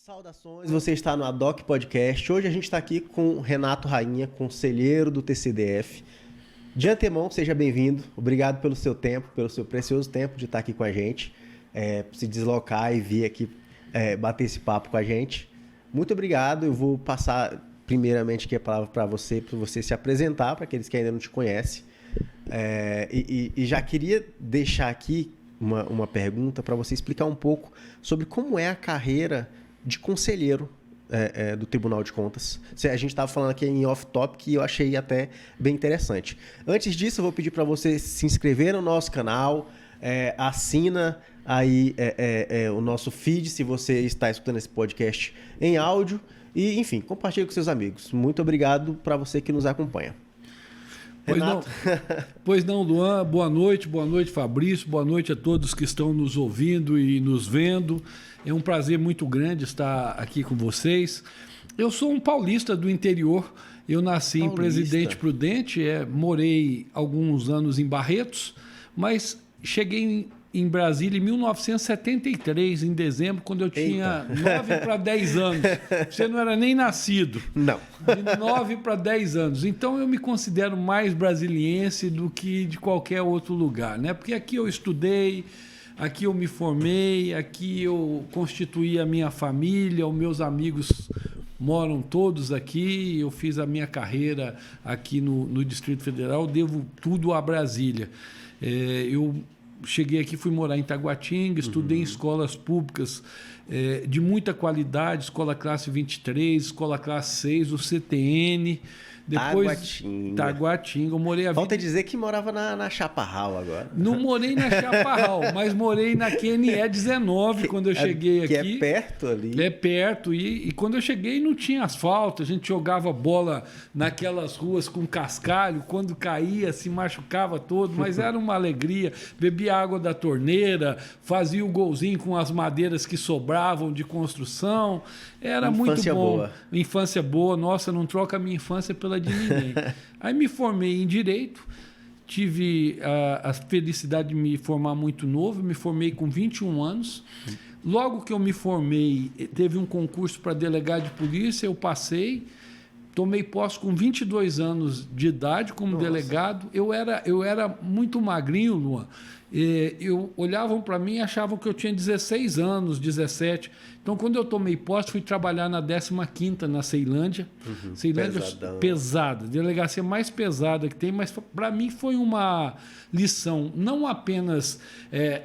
Saudações, você está no Adoc Podcast. Hoje a gente está aqui com Renato Rainha, conselheiro do TCDF. De antemão, seja bem-vindo. Obrigado pelo seu tempo, pelo seu precioso tempo de estar aqui com a gente, se deslocar e vir aqui bater esse papo com a gente. Muito obrigado. Eu vou passar primeiramente aqui a palavra para você se apresentar, para aqueles que ainda não te conhecem. E já queria deixar aqui uma pergunta para você explicar um pouco sobre como é a carreira de conselheiro do Tribunal de Contas. A gente estava falando aqui em off-topic e eu achei até bem interessante. Antes disso, eu vou pedir para você se inscrever no nosso canal, assina aí o nosso feed se você está escutando esse podcast em áudio e, enfim, compartilhe com seus amigos. Muito obrigado para você que nos acompanha. Pois não, Luan. Boa noite, Fabrício. Boa noite a todos que estão nos ouvindo e nos vendo. É um prazer muito grande estar aqui com vocês. Eu sou um paulista do interior. Eu nasci em Presidente Prudente, morei alguns anos em Barretos, mas cheguei em Brasília em 1973, em dezembro, quando eu tinha 9 para 10 anos. Você não era nem nascido. Não. De 9 para 10 anos. Então eu me considero mais brasiliense do que de qualquer outro lugar, né? Porque aqui eu estudei, aqui eu me formei, aqui eu constituí a minha família, os meus amigos moram todos aqui, eu fiz a minha carreira aqui no Distrito Federal, devo tudo a Brasília. Eu cheguei aqui, fui morar em Taguatinga, estudei em escolas públicas de muita qualidade, Escola Classe 23, Escola Classe 6, o CTN. Depois, Taguatinga. Eu morei a vida... Falta dizer que morava na Chaparral agora. Não morei na Chaparral, mas morei na QNE 19 quando eu cheguei aqui. Que é perto ali. É perto. E quando eu cheguei não tinha asfalto, a gente jogava bola naquelas ruas com cascalho. Quando caía, se machucava todo, mas era uma alegria. Bebia água da torneira, fazia o golzinho com as madeiras que sobravam de construção. Era muito bom. Boa. Infância boa. Nossa, não troca a minha infância pela de ninguém. Aí me formei em Direito, tive a felicidade de me formar muito novo, me formei com 21 anos. Logo que eu me formei, teve um concurso para delegado de polícia, eu passei, tomei posse com 22 anos de idade como delegado. Eu era muito magrinho, Luan. Olhavam para mim e achavam que eu tinha 16 anos, 17. Então, quando eu tomei posse, fui trabalhar na 15ª, na Ceilândia. Ceilândia pesada, delegacia mais pesada que tem, mas para mim foi uma lição, não apenas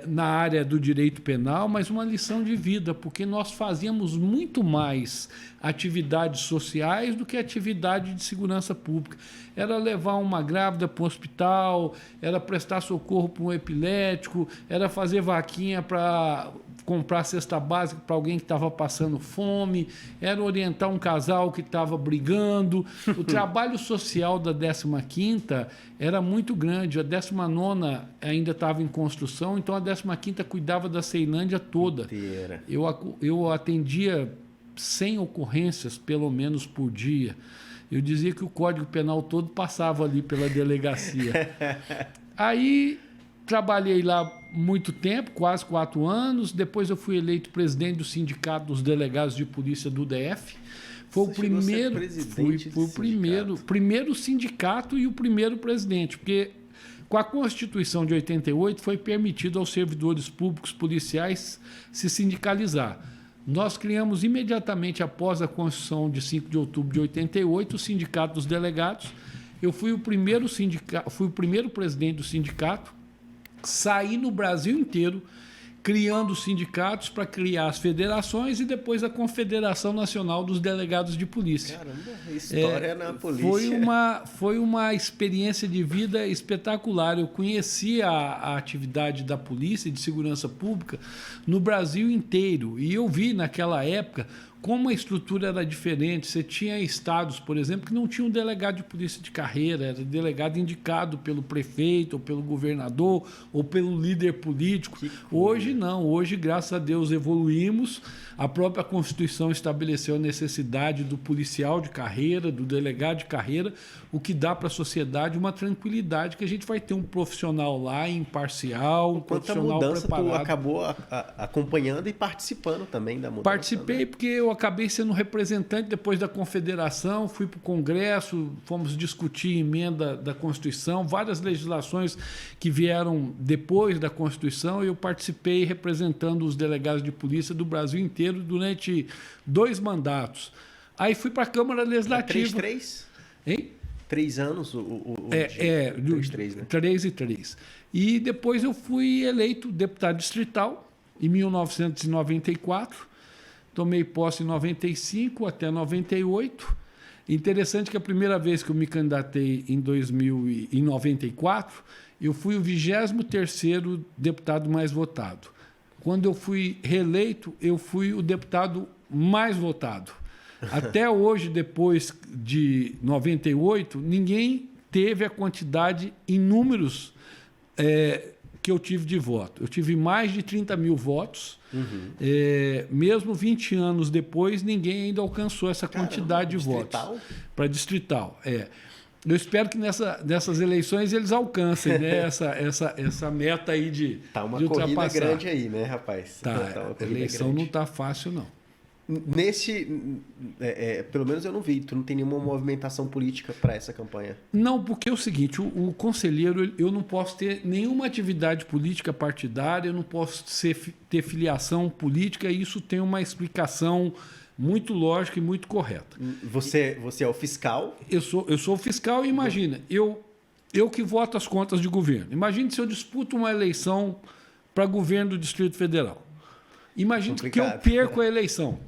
na área do direito penal, mas uma lição de vida, porque nós fazíamos muito mais atividades sociais do que atividade de segurança pública. Era levar uma grávida para um hospital, era prestar socorro para um epilético, era fazer vaquinha para comprar cesta básica para alguém que estava passando fome, era orientar um casal que estava brigando. O trabalho social da 15ª era muito grande. A 19ª ainda estava em construção, então a 15ª cuidava da Ceilândia toda. Inteira. Eu atendia 100 ocorrências, pelo menos, por dia. Eu dizia que o Código Penal todo passava ali pela delegacia. Aí trabalhei lá muito tempo, quase 4 anos. Depois eu fui eleito presidente do Sindicato dos Delegados de Polícia do DF. Foi o primeiro sindicato e o primeiro presidente, porque com a Constituição de 88 foi permitido aos servidores públicos policiais se sindicalizar. Nós criamos imediatamente após a Constituição de 5 de outubro de 88 o Sindicato dos Delegados. Eu fui o primeiro presidente do sindicato, saí no Brasil inteiro criando sindicatos para criar as federações e depois a Confederação Nacional dos Delegados de Polícia. Caramba, história na polícia. Foi uma experiência de vida espetacular. Eu conheci a atividade da polícia e de segurança pública no Brasil inteiro e eu vi naquela época como a estrutura era diferente. Você tinha estados, por exemplo, que não tinham um delegado de polícia de carreira, era delegado indicado pelo prefeito, ou pelo governador, ou pelo líder político. Hoje não, hoje, graças a Deus, evoluímos. A própria Constituição estabeleceu a necessidade do policial de carreira, do delegado de carreira, o que dá para a sociedade uma tranquilidade que a gente vai ter um profissional lá imparcial, um profissional preparado. Tu acabou acompanhando e participando também da mudança. Participei, né? Porque eu eu acabei sendo representante depois da Confederação, fui para o Congresso, fomos discutir emenda da Constituição, várias legislações que vieram depois da Constituição, e eu participei representando os delegados de polícia do Brasil inteiro durante 2 mandatos. Aí fui para a Câmara Legislativa. 3? Hein? 3 anos? 3, né? 3 e 3. E depois eu fui eleito deputado distrital em 1994. Tomei posse em 95 até 98. Interessante que a primeira vez que eu me candidatei em 94, eu fui o 23º deputado mais votado. Quando eu fui reeleito, eu fui o deputado mais votado. Até hoje, depois de 98, ninguém teve a quantidade em números que eu tive de voto. Eu tive mais de 30 mil votos. Mesmo 20 anos depois, ninguém ainda alcançou essa quantidade de votos. Para distrital. Eu espero que nessas eleições eles alcancem, né, essa meta aí de uma de corrida ultrapassar. Grande aí, né, rapaz? A eleição grande. Não está fácil, não. Pelo menos eu não vi, tu não tem nenhuma movimentação política para essa campanha? Não, porque é o seguinte, o conselheiro, eu não posso ter nenhuma atividade política partidária, eu não posso ter filiação política, e isso tem uma explicação muito lógica e muito correta. Você é o fiscal? Eu sou o fiscal, e imagina, eu que voto as contas de governo. Imagine se eu disputo uma eleição para governo do Distrito Federal. Imagine que eu perco a eleição.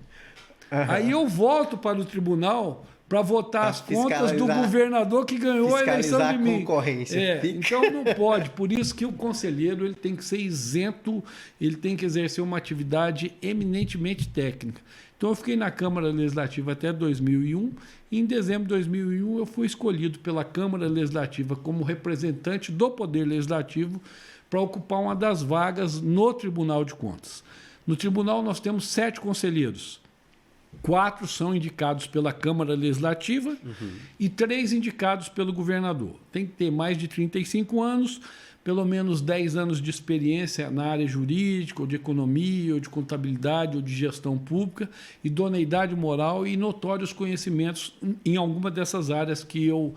Aí eu volto para o tribunal para votar as contas do governador que ganhou a eleição de mim. Concorrência. Então não pode. Por isso que o conselheiro ele tem que ser isento, ele tem que exercer uma atividade eminentemente técnica. Então eu fiquei na Câmara Legislativa até 2001. E em dezembro de 2001 eu fui escolhido pela Câmara Legislativa como representante do Poder Legislativo para ocupar uma das vagas no Tribunal de Contas. No tribunal nós temos 7 conselheiros. 4 são indicados pela Câmara Legislativa e 3 indicados pelo governador. Tem que ter mais de 35 anos, pelo menos 10 anos de experiência na área jurídica, ou de economia, ou de contabilidade, ou de gestão pública, idoneidade moral e notórios conhecimentos em alguma dessas áreas que eu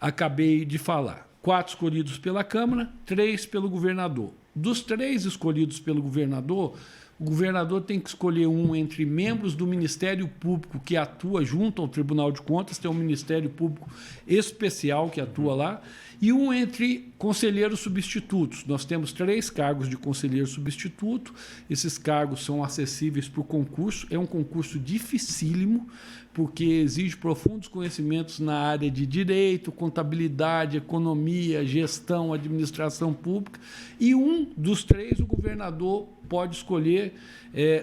acabei de falar. 4 escolhidos pela Câmara, 3 pelo governador. Dos 3 escolhidos pelo governador, o governador tem que escolher um entre membros do Ministério Público que atua junto ao Tribunal de Contas, tem um Ministério Público especial que atua lá, e um entre conselheiros substitutos. Nós temos 3 cargos de conselheiro substituto, esses cargos são acessíveis por concurso, é um concurso dificílimo, porque exige profundos conhecimentos na área de direito, contabilidade, economia, gestão, administração pública, e um dos 3 o governador pode escolher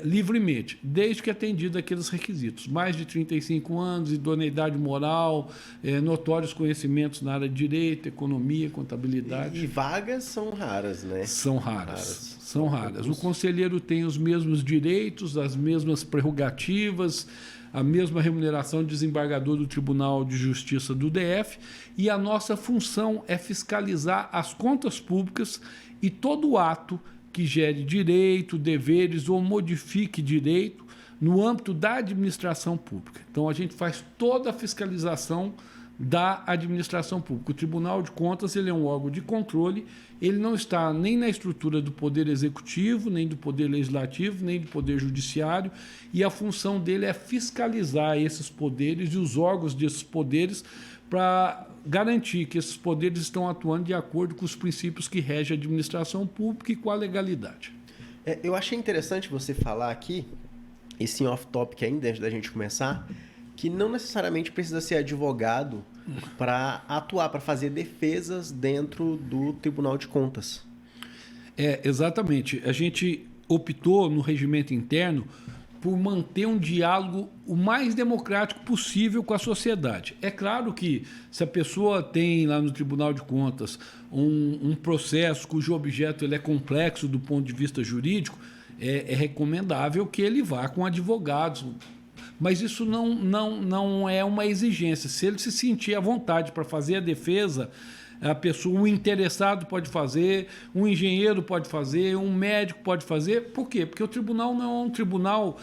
livremente, desde que atendido aqueles requisitos. Mais de 35 anos, idoneidade moral, notórios conhecimentos na área de direito, economia, contabilidade. E vagas são raras, né? São raras. São raras. O conselheiro tem os mesmos direitos, as mesmas prerrogativas, a mesma remuneração de desembargador do Tribunal de Justiça do DF, e a nossa função é fiscalizar as contas públicas e todo ato que gere direito, deveres ou modifique direito no âmbito da administração pública. Então, a gente faz toda a fiscalização da administração pública. O Tribunal de Contas ele é um órgão de controle, ele não está nem na estrutura do Poder Executivo, nem do Poder Legislativo, nem do Poder Judiciário, e a função dele é fiscalizar esses poderes e os órgãos desses poderes para garantir que esses poderes estão atuando de acordo com os princípios que regem a administração pública e com a legalidade. Eu achei interessante você falar aqui, esse off-topic ainda, antes da gente começar, que não necessariamente precisa ser advogado para atuar, para fazer defesas dentro do Tribunal de Contas. Exatamente. A gente optou no regimento interno por manter um diálogo o mais democrático possível com a sociedade. É claro que se a pessoa tem lá no Tribunal de Contas um processo cujo objeto ele é complexo do ponto de vista jurídico, é recomendável que ele vá com advogados. Mas isso não é uma exigência. Se ele se sentir à vontade para fazer a defesa, a pessoa, um interessado pode fazer, um engenheiro pode fazer, um médico pode fazer. Por quê? Porque o tribunal não é um tribunal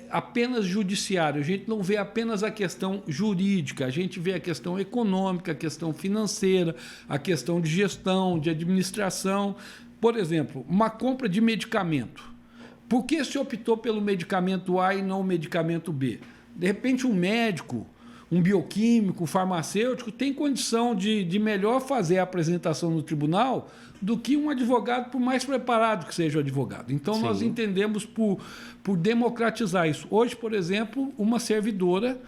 apenas judiciário. A gente não vê apenas a questão jurídica, a gente vê a questão econômica, a questão financeira, a questão de gestão, de administração. Por exemplo, uma compra de medicamento. Por que se optou pelo medicamento A e não o medicamento B? De repente, um médico, um bioquímico, um farmacêutico tem condição de melhor fazer a apresentação no tribunal do que um advogado, por mais preparado que seja o advogado. Então, nós entendemos por democratizar isso. Hoje, por exemplo, uma servidora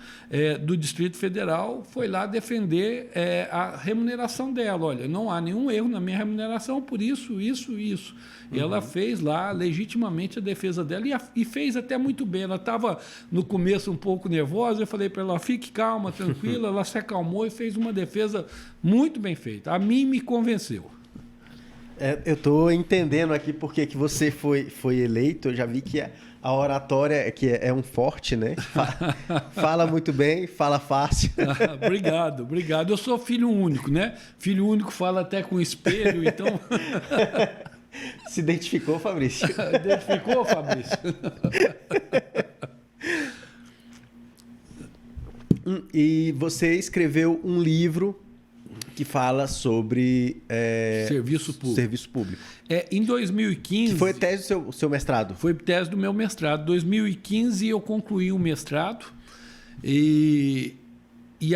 do Distrito Federal foi lá defender a remuneração dela. Olha, não há nenhum erro na minha remuneração por isso, isso, isso. E ela fez lá legitimamente a defesa dela e fez até muito bem. Ela estava no começo um pouco nervosa, eu falei para ela, fique calma, tranquila, ela se acalmou e fez uma defesa muito bem feita. A mim me convenceu. Eu estou entendendo aqui porque que você foi eleito. Eu já vi que a oratória é um forte, né? Fala muito bem, fala fácil. Obrigado, obrigado. Eu sou filho único, né? Filho único fala até com espelho, então... Se identificou, Fabrício? Identificou, Fabrício? E você escreveu um livro que fala sobre serviço público. Em 2015... Que foi tese do seu mestrado? Foi tese do meu mestrado. Em 2015 eu concluí o mestrado e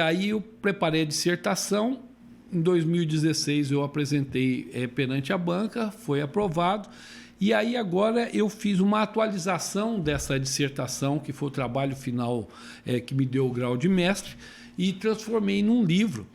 aí eu preparei a dissertação. Em 2016 eu apresentei perante a banca, foi aprovado. E aí agora eu fiz uma atualização dessa dissertação, que foi o trabalho final que me deu o grau de mestre, e transformei num livro.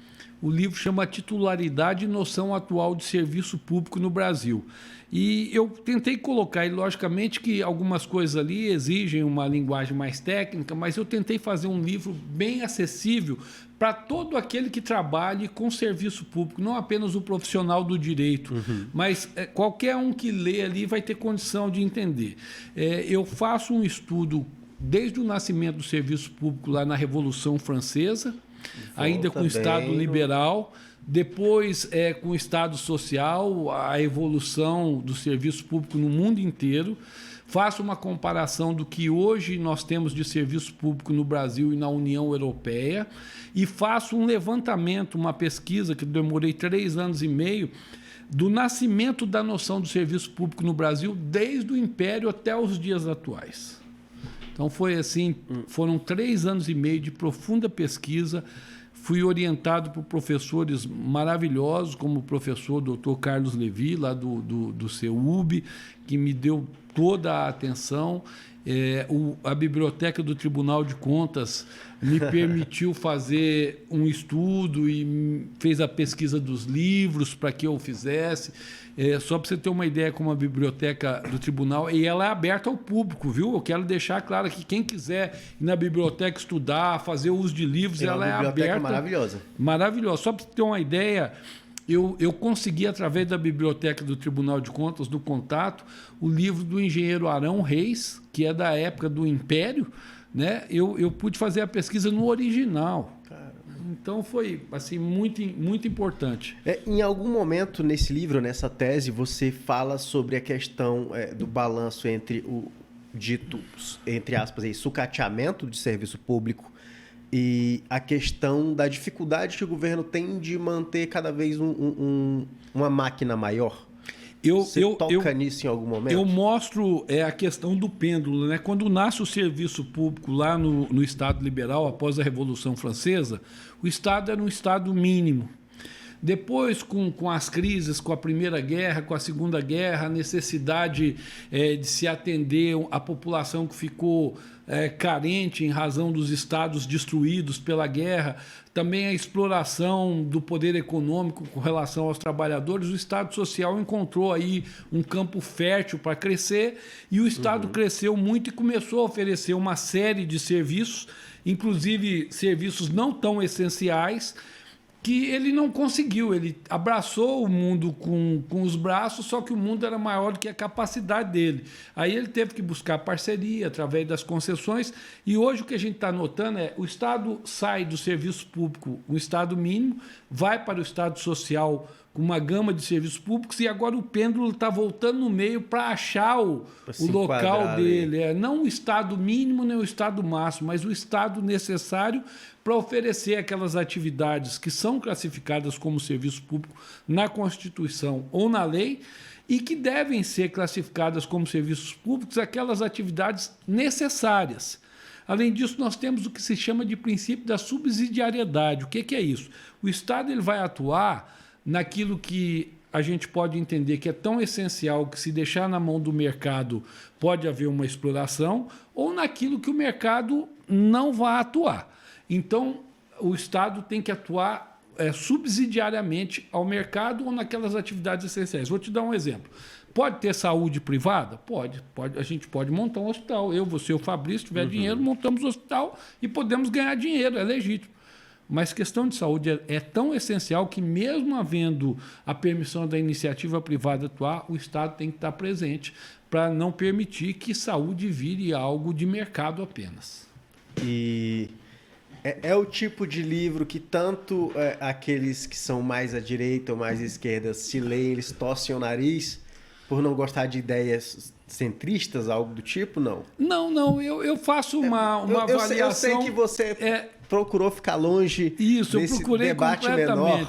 O livro chama Titularidade e Noção Atual de Serviço Público no Brasil. E eu tentei colocar, e logicamente que algumas coisas ali exigem uma linguagem mais técnica, mas eu tentei fazer um livro bem acessível para todo aquele que trabalhe com serviço público, não apenas o profissional do direito, mas qualquer um que lê ali vai ter condição de entender. Eu faço um estudo desde o nascimento do serviço público lá na Revolução Francesa, ainda com o Estado liberal, depois com o Estado social, a evolução do serviço público no mundo inteiro. Faço uma comparação do que hoje nós temos de serviço público no Brasil e na União Europeia e faço um levantamento, uma pesquisa que demorei 3 anos e meio, do nascimento da noção do serviço público no Brasil desde o Império até os dias atuais. Então foi assim, foram 3 anos e meio de profunda pesquisa. Fui orientado por professores maravilhosos, como o professor Dr. Carlos Levi, lá do CEUB, que me deu toda a atenção. A Biblioteca do Tribunal de Contas me permitiu fazer um estudo e fez a pesquisa dos livros para que eu fizesse. Só para você ter uma ideia, como a Biblioteca do Tribunal, e ela é aberta ao público, viu? Eu quero deixar claro que quem quiser ir na biblioteca estudar, fazer uso de livros, ela é aberta. Maravilhosa. Maravilhosa. Só para você ter uma ideia, eu consegui, através da Biblioteca do Tribunal de Contas, do contato, o livro do engenheiro Arão Reis, que é da época do Império, né? Eu pude fazer a pesquisa no original. Então foi assim, muito, muito importante. Em algum momento nesse livro, nessa tese, você fala sobre a questão do balanço entre o dito, entre aspas, sucateamento de serviço público e a questão da dificuldade que o governo tem de manter cada vez uma máquina maior. Você toca nisso em algum momento? Eu mostro a questão do pêndulo, né? Quando nasce o serviço público lá no Estado liberal, após a Revolução Francesa, o Estado era um Estado mínimo. Depois, com as crises, com a Primeira Guerra, com a Segunda Guerra, a necessidade de se atender a população que ficou carente em razão dos estados destruídos pela guerra, também a exploração do poder econômico com relação aos trabalhadores, o Estado Social encontrou aí um campo fértil para crescer e o Estado cresceu muito e começou a oferecer uma série de serviços, inclusive serviços não tão essenciais, que ele não conseguiu. Ele abraçou o mundo com os braços, só que o mundo era maior do que a capacidade dele. Aí ele teve que buscar parceria através das concessões, e hoje o que a gente está notando é o Estado sai do serviço público, o Estado mínimo, vai para o Estado social com uma gama de serviços públicos, e agora o pêndulo está voltando no meio para achar o local dele. Não o Estado mínimo nem o Estado máximo, mas o Estado necessário para oferecer aquelas atividades que são classificadas como serviço público na Constituição ou na lei, e que devem ser classificadas como serviços públicos aquelas atividades necessárias. Além disso, nós temos o que se chama de princípio da subsidiariedade. O que é isso? O Estado ele vai atuar naquilo que a gente pode entender que é tão essencial que, se deixar na mão do mercado, pode haver uma exploração, ou naquilo que o mercado não vai atuar. Então, o Estado tem que atuar subsidiariamente ao mercado ou naquelas atividades essenciais. Vou te dar um exemplo. Pode ter saúde privada? Pode. A gente pode montar um hospital. Eu, você, o Fabrício, se tiver dinheiro, montamos um hospital e podemos ganhar dinheiro, é legítimo. Mas questão de saúde é tão essencial que, mesmo havendo a permissão da iniciativa privada atuar, o Estado tem que estar presente para não permitir que saúde vire algo de mercado apenas. E é o tipo de livro que tanto aqueles que são mais à direita ou mais à esquerda se leem, eles torcem o nariz por não gostar de ideias centristas, algo do tipo, não? Não, eu faço uma avaliação... Eu sei que você procurou ficar longe desse eu procurei debate menor.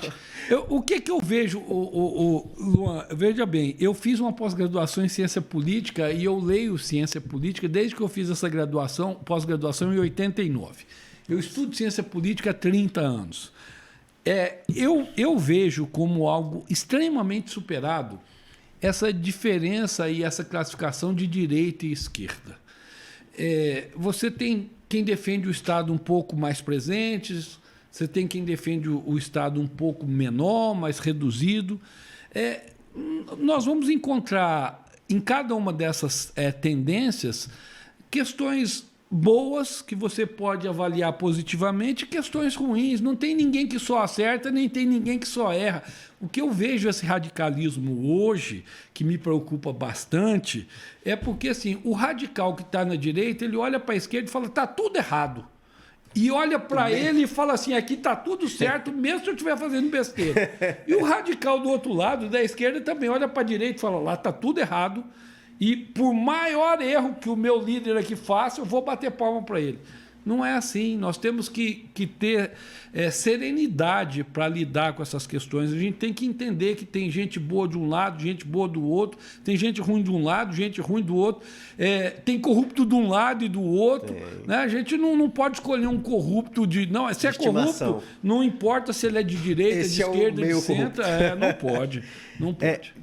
O que eu vejo, Luan, veja bem, eu fiz uma pós-graduação em ciência política e eu leio ciência política desde que eu fiz essa pós-graduação em 89. Eu estudo ciência política há 30 anos. Eu vejo como algo extremamente superado essa diferença e essa classificação de direita e esquerda. Você tem quem defende o Estado um pouco mais presente, você tem quem defende o Estado um pouco menor, mais reduzido. Nós vamos encontrar em cada uma dessas tendências questões boas que você pode avaliar positivamente, questões ruins. Não tem ninguém que só acerta, nem tem ninguém que só erra. O que eu vejo esse radicalismo hoje, que me preocupa bastante, é porque assim, o radical que está na direita, ele olha para a esquerda e fala, está tudo errado. E olha para ele e fala assim, aqui está tudo certo, mesmo se eu estiver fazendo besteira. E o radical do outro lado, da esquerda, também olha para a direita e fala, lá está tudo errado. E por maior erro que o meu líder aqui faça, eu vou bater palma para ele. Não é assim. Nós temos que ter serenidade para lidar com essas questões. A gente tem que entender que tem gente boa de um lado, gente boa do outro, tem gente ruim de um lado, gente ruim do outro, tem corrupto de um lado e do outro. Né? A gente não pode escolher um corrupto de... Não, se é corrupto, não importa se ele é de direita, de esquerda, de centro. Não pode. Não pode.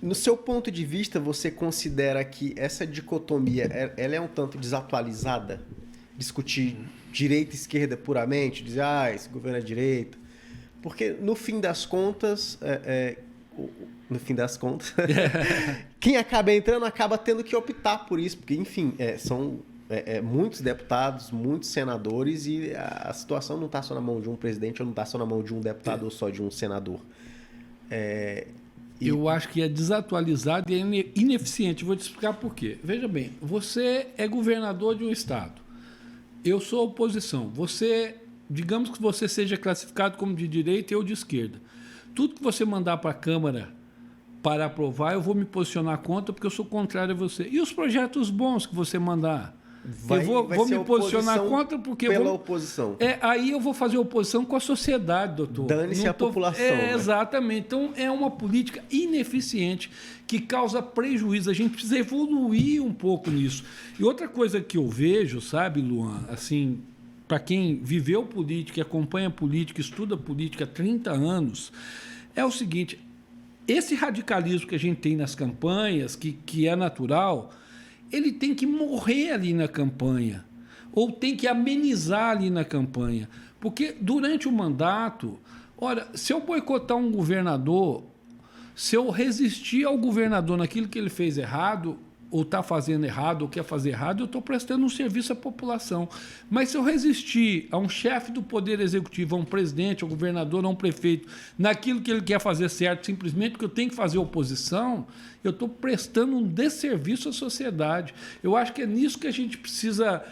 No seu ponto de vista, você considera que essa dicotomia ela é um tanto desatualizada? Discutir direita e esquerda puramente, dizer, esse governo é direita. Porque, no fim das contas, quem acaba entrando acaba tendo que optar por isso, porque, enfim, são muitos deputados, muitos senadores, e a situação não está só na mão de um presidente, ou não está só na mão de um deputado ou só de um senador. Eu acho que é desatualizado e é ineficiente. Vou te explicar por quê. Veja bem, você é governador de um estado. Eu sou oposição. Digamos que você seja classificado como de direita e eu de esquerda. Tudo que você mandar para a Câmara para aprovar, eu vou me posicionar contra, porque eu sou contrário a você. E os projetos bons que você mandar? Eu vou me posicionar contra porque... oposição. Aí eu vou fazer oposição com a sociedade, doutor. Dane-se a população. Né? Exatamente. Então, é uma política ineficiente que causa prejuízo. A gente precisa evoluir um pouco nisso. E outra coisa que eu vejo, sabe, Luan, assim, para quem viveu política, acompanha política, estuda política há 30 anos, é o seguinte, esse radicalismo que a gente tem nas campanhas, que é natural... ele tem que morrer ali na campanha, ou tem que amenizar ali na campanha. Porque durante o mandato, se eu boicotar um governador, se eu resistir ao governador naquilo que ele fez errado, ou está fazendo errado, ou quer fazer errado, eu estou prestando um serviço à população. Mas se eu resistir a um chefe do Poder Executivo, a um presidente, a um governador, a um prefeito, naquilo que ele quer fazer certo, simplesmente porque eu tenho que fazer oposição, eu estou prestando um desserviço à sociedade. Eu acho que é nisso que a gente precisa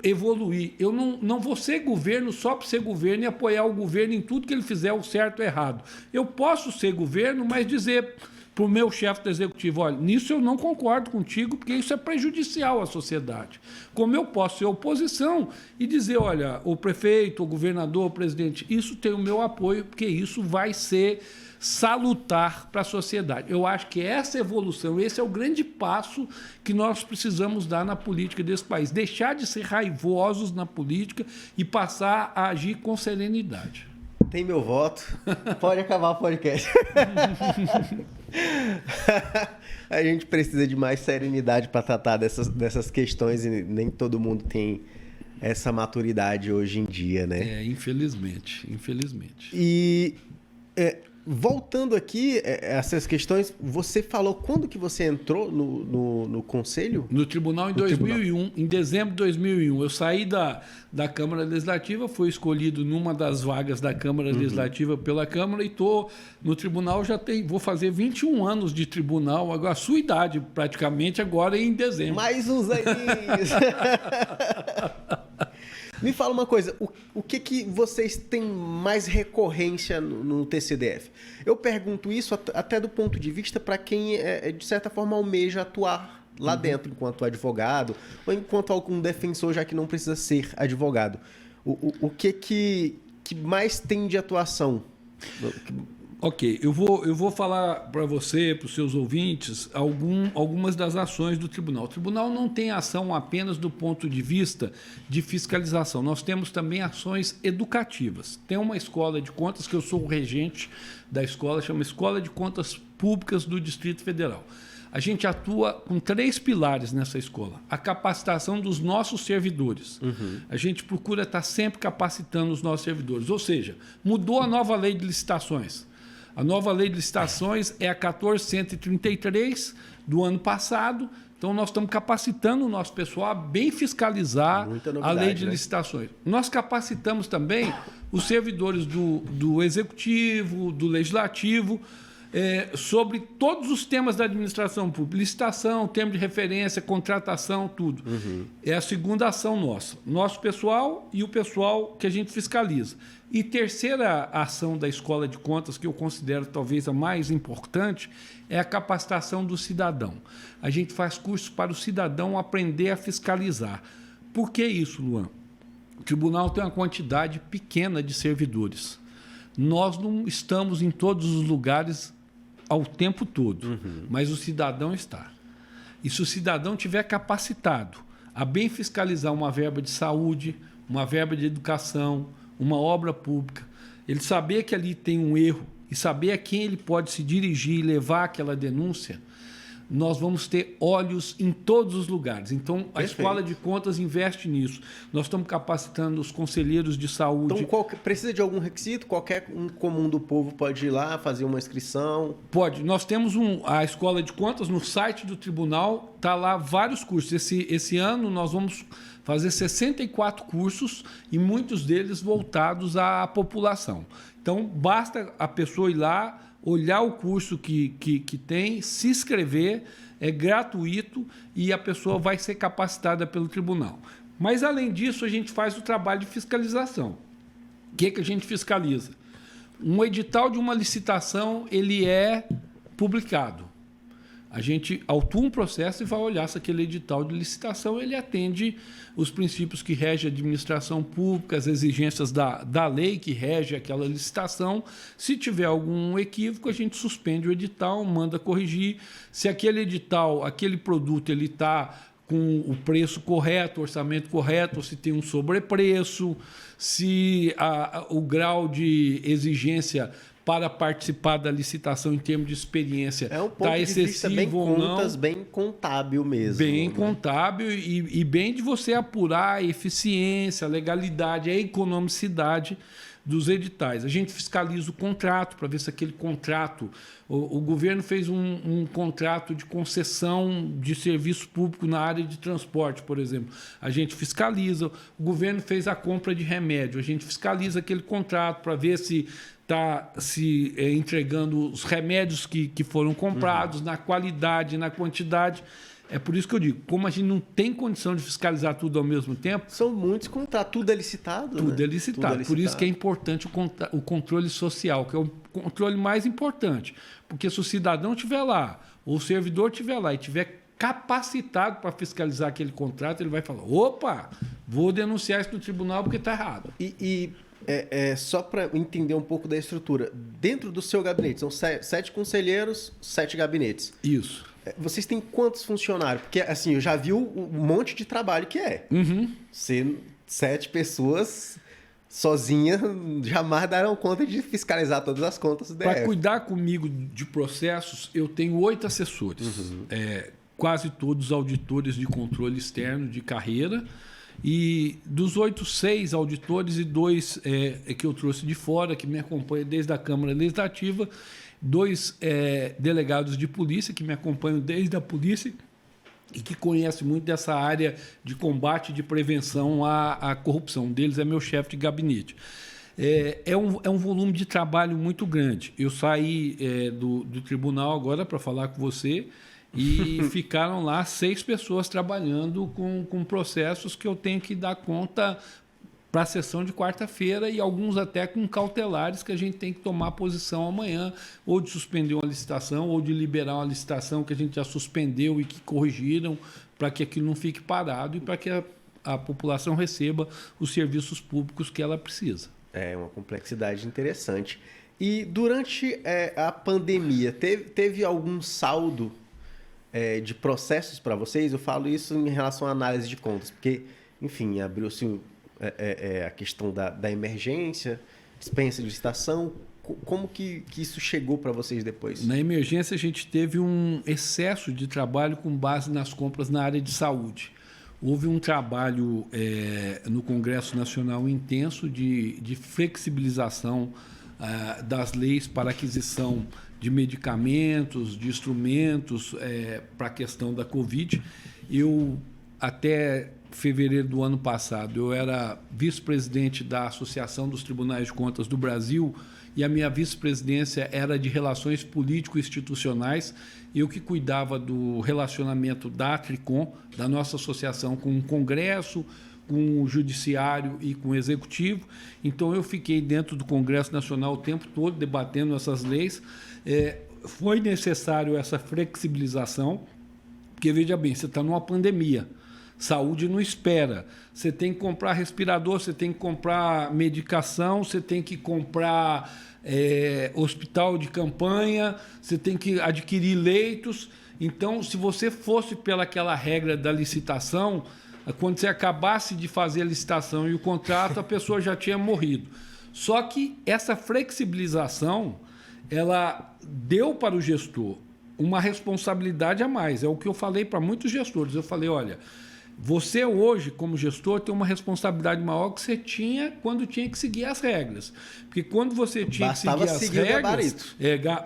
evoluir. Eu não vou ser governo só para ser governo e apoiar o governo em tudo que ele fizer, o certo ou errado. Eu posso ser governo, mas dizer para o meu chefe do executivo, olha, nisso eu não concordo contigo, porque isso é prejudicial à sociedade. Como eu posso ser oposição e dizer, olha, o prefeito, o governador, o presidente, isso tem o meu apoio, porque isso vai ser salutar para a sociedade. Eu acho que essa evolução, esse é o grande passo que nós precisamos dar na política desse país. Deixar de ser raivosos na política e passar a agir com serenidade. Tem meu voto. Pode acabar o podcast. A gente precisa de mais serenidade para tratar dessas questões e nem todo mundo tem essa maturidade hoje em dia, né? Infelizmente. E voltando aqui essas questões, você falou quando que você entrou no conselho? No tribunal em 2001, em dezembro de 2001. Eu saí da Câmara Legislativa, fui escolhido numa das vagas da Câmara Legislativa pela Câmara e estou no tribunal, vou fazer 21 anos de tribunal, agora a sua idade praticamente, agora em dezembro. Mais uns aninhos! Me fala uma coisa, o que vocês têm mais recorrência no TCDF? Eu pergunto isso até do ponto de vista para quem, de certa forma, almeja atuar lá dentro, enquanto advogado, ou enquanto algum defensor, já que não precisa ser advogado. O que mais tem de atuação? Ok, eu vou falar para você, para os seus ouvintes, algumas das ações do tribunal. O tribunal não tem ação apenas do ponto de vista de fiscalização. Nós temos também ações educativas. Tem uma escola de contas, que eu sou o regente da escola, chama Escola de Contas Públicas do Distrito Federal. A gente atua com 3 pilares nessa escola. A capacitação dos nossos servidores. A gente procura estar sempre capacitando os nossos servidores. Ou seja, mudou a nova lei de licitações. A nova lei de licitações é a 1433 do ano passado. Então, nós estamos capacitando o nosso pessoal a bem fiscalizar a lei de licitações. Nós capacitamos também os servidores do Executivo, do Legislativo, sobre todos os temas da administração pública, licitação, termo de referência, contratação, tudo. É a segunda ação nossa. Nosso pessoal e o pessoal que a gente fiscaliza. E terceira ação da Escola de Contas, que eu considero talvez a mais importante, é a capacitação do cidadão. A gente faz cursos para o cidadão aprender a fiscalizar. Por que isso, Luan? O tribunal tem uma quantidade pequena de servidores. Nós não estamos em todos os lugares ao tempo todo, mas o cidadão está. E se o cidadão tiver capacitado a bem fiscalizar uma verba de saúde, uma verba de educação, uma obra pública, ele saber que ali tem um erro e saber a quem ele pode se dirigir e levar aquela denúncia, nós vamos ter olhos em todos os lugares. Então, a Escola de Contas investe nisso. Nós estamos capacitando os conselheiros de saúde. Então, precisa de algum requisito? Qualquer um comum do povo pode ir lá, fazer uma inscrição? Pode. Nós temos a Escola de Contas no site do tribunal, está lá vários cursos. Esse ano nós vamos fazer 64 cursos e muitos deles voltados à população. Então, basta a pessoa ir lá, olhar o curso que tem, se inscrever, é gratuito e a pessoa vai ser capacitada pelo tribunal. Mas, além disso, a gente faz o trabalho de fiscalização. O que a gente fiscaliza? Um edital de uma licitação, ele é publicado. A gente autua um processo e vai olhar se aquele edital de licitação ele atende os princípios que regem a administração pública, as exigências da lei que rege aquela licitação. Se tiver algum equívoco, a gente suspende o edital, manda corrigir. Se aquele edital, aquele produto, ele está com o preço correto, o orçamento correto, ou se tem um sobrepreço, se o grau de exigência para participar da licitação em termos de experiência É um ponto está de vista excessivo bem ou não. contas, bem contábil mesmo. Bem né? contábil e bem de você apurar a eficiência, a legalidade, a economicidade dos editais. A gente fiscaliza o contrato para ver se aquele contrato... O governo fez um contrato de concessão de serviço público na área de transporte, por exemplo. A gente fiscaliza. O governo fez a compra de remédio. A gente fiscaliza aquele contrato para ver se está entregando os remédios que foram comprados, na qualidade, na quantidade. É por isso que eu digo, como a gente não tem condição de fiscalizar tudo ao mesmo tempo... São muitos contratos, tudo é licitado. Tudo né? é licitado. Por isso que é importante o controle social, que é o controle mais importante. Porque se o cidadão estiver lá, ou o servidor estiver lá e estiver capacitado para fiscalizar aquele contrato, ele vai falar, opa, vou denunciar isso no tribunal porque está errado. Só para entender um pouco da estrutura, dentro do seu gabinete, são 7 conselheiros, 7 gabinetes. Isso. Vocês têm quantos funcionários? Porque, assim, eu já vi um monte de trabalho que é. Ser 7 pessoas sozinhas jamais darão conta de fiscalizar todas as contas do DF. Para cuidar comigo de processos, eu tenho 8 assessores. Quase todos auditores de controle externo de carreira. E dos 8, 6 auditores e 2 que eu trouxe de fora, que me acompanham desde a Câmara Legislativa, 2 delegados de polícia que me acompanham desde a polícia e que conhecem muito dessa área de combate e de prevenção à corrupção. Um deles é meu chefe de gabinete. É um volume de trabalho muito grande. Eu saí do tribunal agora para falar com você e ficaram lá 6 pessoas trabalhando com processos que eu tenho que dar conta para a sessão de quarta-feira e alguns até com cautelares que a gente tem que tomar posição amanhã, ou de suspender uma licitação, ou de liberar uma licitação que a gente já suspendeu e que corrigiram, para que aquilo não fique parado e para que a população receba os serviços públicos que ela precisa. É uma complexidade interessante. E durante a pandemia, teve algum saldo de processos para vocês? Eu falo isso em relação à análise de contas, porque, enfim, abriu-se... a questão da emergência, dispensa de licitação, como que isso chegou para vocês depois? Na emergência, a gente teve um excesso de trabalho com base nas compras na área de saúde. Houve um trabalho no Congresso Nacional intenso de flexibilização das leis para aquisição de medicamentos, de instrumentos para a questão da Covid. Até fevereiro do ano passado, eu era vice-presidente da Associação dos Tribunais de Contas do Brasil e a minha vice-presidência era de Relações Político-Institucionais. Eu que cuidava do relacionamento da Tricom, da nossa associação, com o Congresso, com o Judiciário e com o Executivo. Então, eu fiquei dentro do Congresso Nacional o tempo todo debatendo essas leis. Foi necessário essa flexibilização, porque, veja bem, você está numa pandemia. Saúde não espera. Você tem que comprar respirador, você tem que comprar medicação, você tem que comprar hospital de campanha, você tem que adquirir leitos. Então, se você fosse pelaquela regra da licitação, quando você acabasse de fazer a licitação e o contrato, a pessoa já tinha morrido. Só que essa flexibilização, ela deu para o gestor uma responsabilidade a mais. É o que eu falei para muitos gestores. Eu falei, olha... Você hoje, como gestor, tem uma responsabilidade maior que você tinha quando tinha que seguir as regras. Porque quando você tinha que seguir as regras,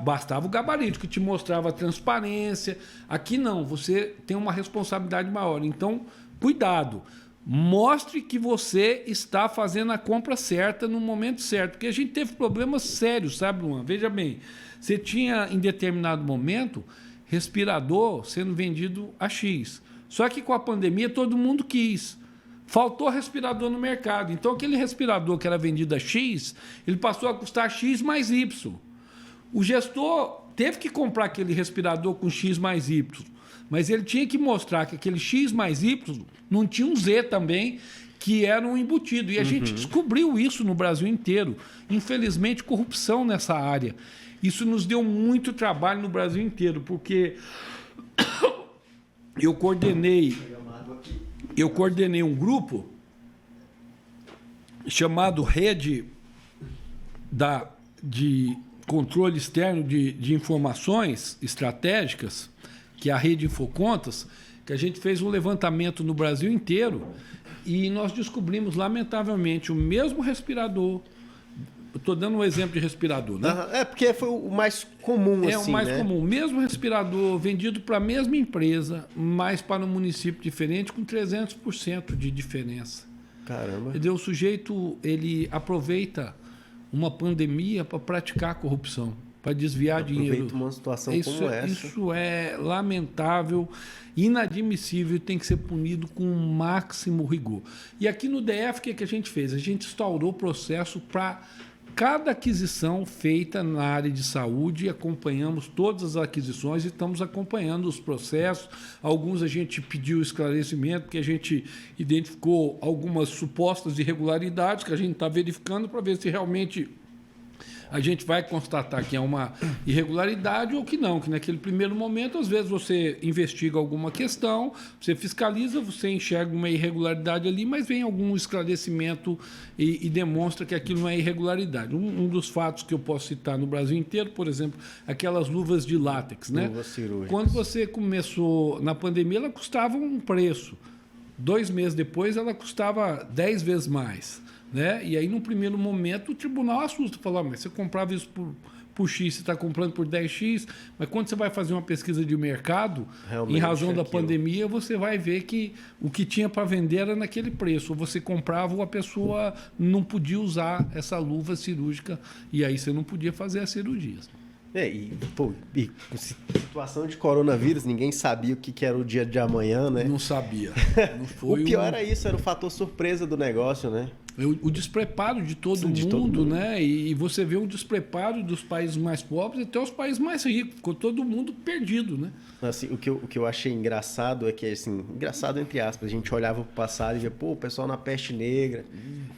bastava o gabarito, que te mostrava a transparência. Aqui não, você tem uma responsabilidade maior. Então, cuidado. Mostre que você está fazendo a compra certa no momento certo. Porque a gente teve problemas sérios, sabe, Luan? Veja bem, você tinha, em determinado momento, respirador sendo vendido a X. Só que com a pandemia todo mundo quis. Faltou respirador no mercado. Então aquele respirador que era vendido a X, ele passou a custar X mais Y. O gestor teve que comprar aquele respirador com X mais Y, mas ele tinha que mostrar que aquele X mais Y não tinha um Z também, que era um embutido. E a gente descobriu isso no Brasil inteiro. Infelizmente, corrupção nessa área. Isso nos deu muito trabalho no Brasil inteiro, porque... Eu coordenei um grupo chamado Rede de controle externo de informações estratégicas, que é a rede Infocontas, que a gente fez um levantamento no Brasil inteiro e nós descobrimos, lamentavelmente, o mesmo respirador. Eu estou dando um exemplo de respirador, né? É porque foi o mais comum, É o mais comum. O mesmo respirador vendido para a mesma empresa, mas para um município diferente, com 300% de diferença. Caramba. Entendeu? O sujeito ele aproveita uma pandemia para praticar corrupção, para desviar dinheiro. Aproveita uma situação como essa. Isso é lamentável, inadmissível e tem que ser punido com o máximo rigor. E aqui no DF, o que a gente fez? A gente instaurou o processo para cada aquisição feita na área de saúde, acompanhamos todas as aquisições e estamos acompanhando os processos. Alguns a gente pediu esclarecimento, porque a gente identificou algumas supostas irregularidades que a gente está verificando para ver se realmente a gente vai constatar que é uma irregularidade ou que não, que naquele primeiro momento, às vezes, você investiga alguma questão, você fiscaliza, você enxerga uma irregularidade ali, mas vem algum esclarecimento e demonstra que aquilo não é irregularidade. Um dos fatos que eu posso citar no Brasil inteiro, por exemplo, aquelas luvas de látex, né? Luvas cirúrgicas. Quando você começou na pandemia, ela custava um preço. 2 meses depois, ela custava 10 vezes mais. Né? E aí, num primeiro momento, o tribunal assusta, fala, mas você comprava isso por X, você está comprando por 10X, mas quando você vai fazer uma pesquisa de mercado, realmente, em razão da pandemia, você vai ver que o que tinha para vender era naquele preço. Ou você comprava ou a pessoa não podia usar essa luva cirúrgica e aí você não podia fazer as cirurgias. E com situação de coronavírus, ninguém sabia o que era o dia de amanhã, né? Não sabia. Não foi o pior era isso, era o fator surpresa do negócio, né? O despreparo de todo mundo, né? E você vê o despreparo dos países mais pobres até os países mais ricos. Ficou todo mundo perdido, né? Assim, o que eu achei engraçado é que, assim, engraçado entre aspas, a gente olhava pro passado e via, pô, o pessoal na peste negra,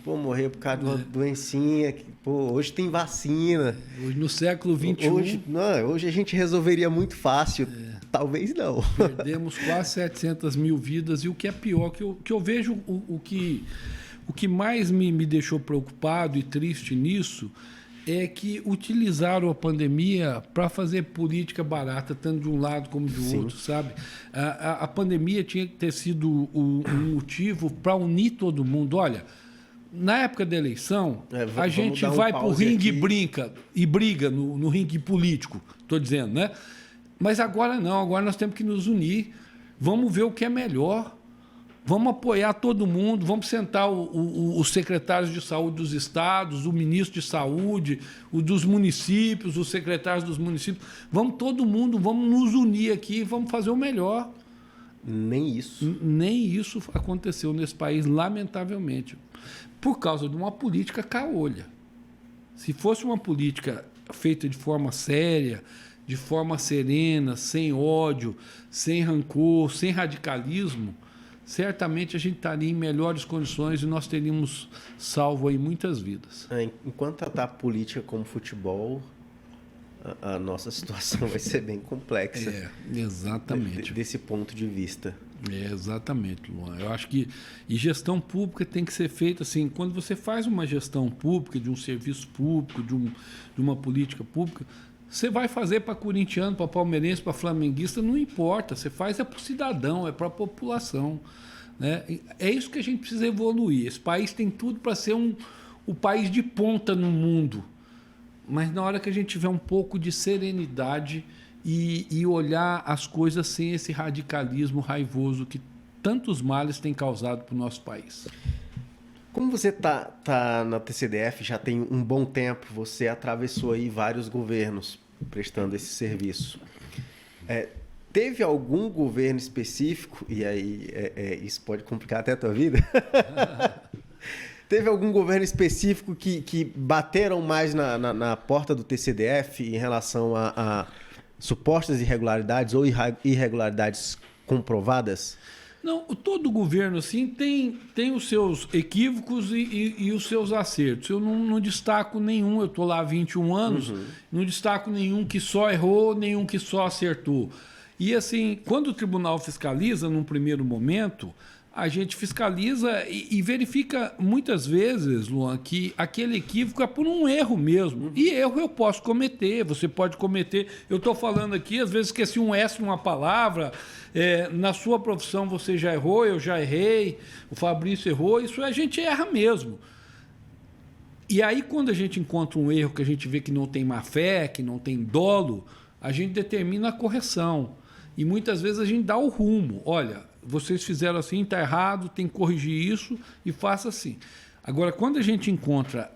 pô, morreu por causa de uma doencinha, pô, hoje tem vacina. Hoje, no século XXI... Hoje a gente resolveria muito fácil. Talvez não. Perdemos quase 700 mil vidas e o que é pior, que eu vejo o que mais me deixou preocupado e triste nisso é que utilizaram a pandemia para fazer política barata, tanto de um lado como do outro, sabe? A pandemia tinha que ter sido um motivo para unir todo mundo. Olha, na época da eleição, a gente vai para o ringue e briga no ringue político, estou dizendo, né? Mas agora não, agora nós temos que nos unir, vamos ver o que é melhor. Vamos apoiar todo mundo, vamos sentar os secretários de saúde dos estados, o ministro de saúde, o dos municípios, os secretários dos municípios. Vamos todo mundo, vamos nos unir aqui, vamos fazer o melhor. Nem isso. Nem isso aconteceu nesse país, lamentavelmente, por causa de uma política caolha. Se fosse uma política feita de forma séria, de forma serena, sem ódio, sem rancor, sem radicalismo, certamente a gente estaria em melhores condições e nós teríamos salvo aí muitas vidas. Enquanto tratar a política como futebol, a nossa situação vai ser bem complexa. Exatamente. Desse ponto de vista. Exatamente, Luan. Eu acho que gestão pública tem que ser feita assim, quando você faz uma gestão pública, de um serviço público, de uma política pública, você vai fazer para corintiano, para palmeirense, para flamenguista, não importa. Você faz para o cidadão, é para a população. Né? É isso que a gente precisa evoluir. Esse país tem tudo para ser o país de ponta no mundo. Mas na hora que a gente tiver um pouco de serenidade e olhar as coisas sem esse radicalismo raivoso que tantos males tem causado para o nosso país. Como você tá na TCDF, já tem um bom tempo, você atravessou aí vários governos prestando esse serviço. Teve algum governo específico, e aí isso pode complicar até a tua vida? Teve algum governo específico que bateram mais na porta do TCDF em relação a supostas irregularidades ou irregularidades comprovadas? Não, todo governo assim tem os seus equívocos e os seus acertos. Eu não destaco nenhum, eu estou lá há 21 anos, não destaco nenhum que só errou, nenhum que só acertou. E assim, quando o tribunal fiscaliza, num primeiro momento, a gente fiscaliza e verifica muitas vezes, Luan, que aquele equívoco é por um erro mesmo. E erro eu posso cometer, você pode cometer. Eu estou falando aqui, às vezes esqueci um S numa palavra, na sua profissão você já errou, eu já errei, o Fabrício errou, isso a gente erra mesmo. E aí, quando a gente encontra um erro que a gente vê que não tem má fé, que não tem dolo, a gente determina a correção. E muitas vezes a gente dá o rumo. Olha, vocês fizeram assim, está errado, tem que corrigir isso e faça assim. Agora, quando a gente encontra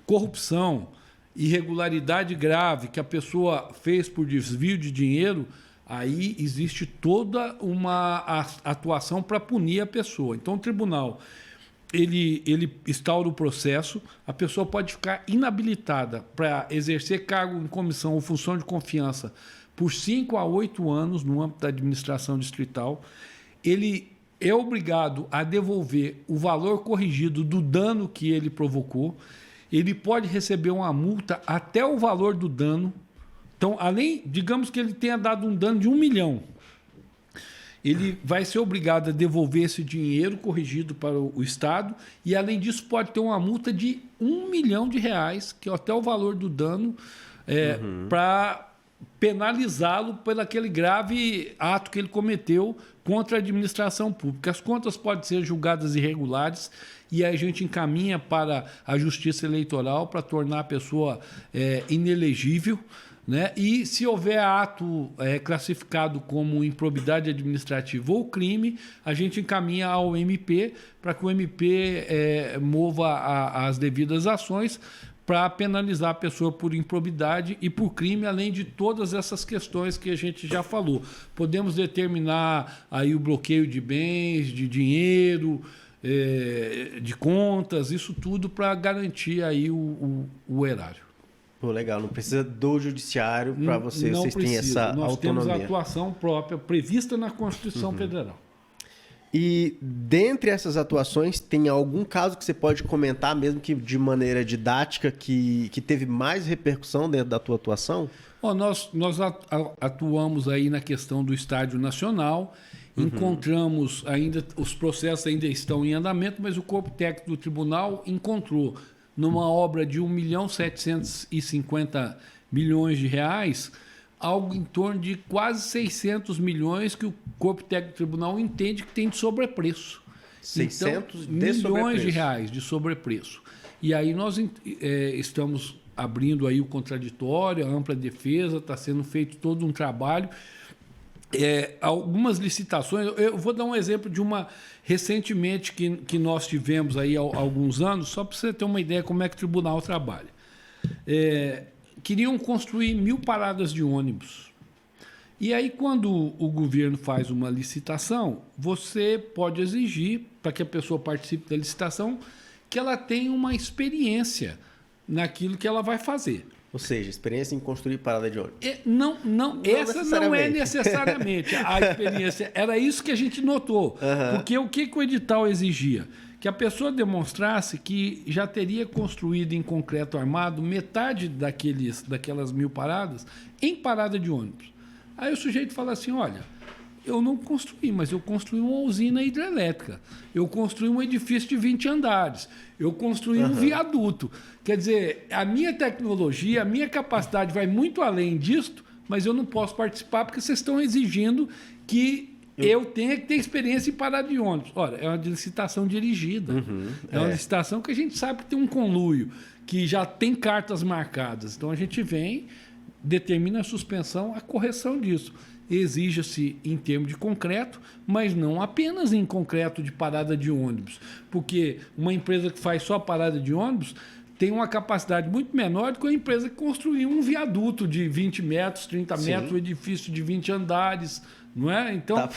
corrupção, irregularidade grave que a pessoa fez por desvio de dinheiro, aí existe toda uma atuação para punir a pessoa. Então, o tribunal ele instaura o processo, a pessoa pode ficar inabilitada para exercer cargo em comissão ou função de confiança por 5 a 8 anos no âmbito da administração distrital. Ele é obrigado a devolver o valor corrigido do dano que ele provocou. Ele pode receber uma multa até o valor do dano. Então, além, digamos que ele tenha dado um dano de 1 milhão, ele vai ser obrigado a devolver esse dinheiro corrigido para o Estado e, além disso, pode ter uma multa de R$1 milhão, que é até o valor do dano, para penalizá-lo por aquele grave ato que ele cometeu contra a administração pública. As contas podem ser julgadas irregulares e a gente encaminha para a Justiça Eleitoral para tornar a pessoa inelegível, né? E se houver ato classificado como improbidade administrativa ou crime, a gente encaminha ao MP para que o MP mova as devidas ações para penalizar a pessoa por improbidade e por crime, além de todas essas questões que a gente já falou. Podemos determinar aí o bloqueio de bens, de dinheiro, de contas, isso tudo para garantir aí o erário. Pô, legal, não precisa do judiciário para vocês têm essa autonomia. Nós temos a atuação própria prevista na Constituição Federal. E dentre essas atuações, tem algum caso que você pode comentar, mesmo que de maneira didática, que teve mais repercussão dentro da tua atuação? Nós atuamos aí na questão do Estádio Nacional, encontramos ainda, os processos ainda estão em andamento, mas o corpo técnico do tribunal encontrou numa obra de R$1.750.000.000, algo em torno de quase 600 milhões que o corpo técnico do tribunal entende que tem de sobrepreço. 600 então, milhões de reais de sobrepreço. E aí nós estamos abrindo aí o contraditório, a ampla defesa, está sendo feito todo um trabalho. Algumas licitações, eu vou dar um exemplo de uma recentemente que nós tivemos aí há alguns anos, só para você ter uma ideia como é que o tribunal trabalha. Queriam construir 1.000 paradas de ônibus. E aí, quando o governo faz uma licitação, você pode exigir, para que a pessoa participe da licitação, que ela tenha uma experiência naquilo que ela vai fazer. Ou seja, experiência em construir parada de ônibus. Não, essa não é necessariamente a experiência. Era isso que a gente notou. Porque o que o edital exigia? Que a pessoa demonstrasse que já teria construído em concreto armado metade daquelas 1.000 paradas em parada de ônibus. Aí o sujeito fala assim, olha, eu não construí, mas eu construí uma usina hidrelétrica, eu construí um edifício de 20 andares, eu construí um viaduto. Quer dizer, a minha tecnologia, a minha capacidade vai muito além disto, mas eu não posso participar porque vocês estão exigindo que eu tenho que ter experiência em parada de ônibus. Olha, é uma licitação dirigida. É uma licitação que a gente sabe que tem um conluio, que já tem cartas marcadas. Então, a gente vem, determina a suspensão, a correção disso. Exija-se em termos de concreto, mas não apenas em concreto de parada de ônibus. Porque uma empresa que faz só parada de ônibus tem uma capacidade muito menor do que uma empresa que construiu um viaduto de 20 metros, 30 metros, um edifício de 20 andares, não é? Então,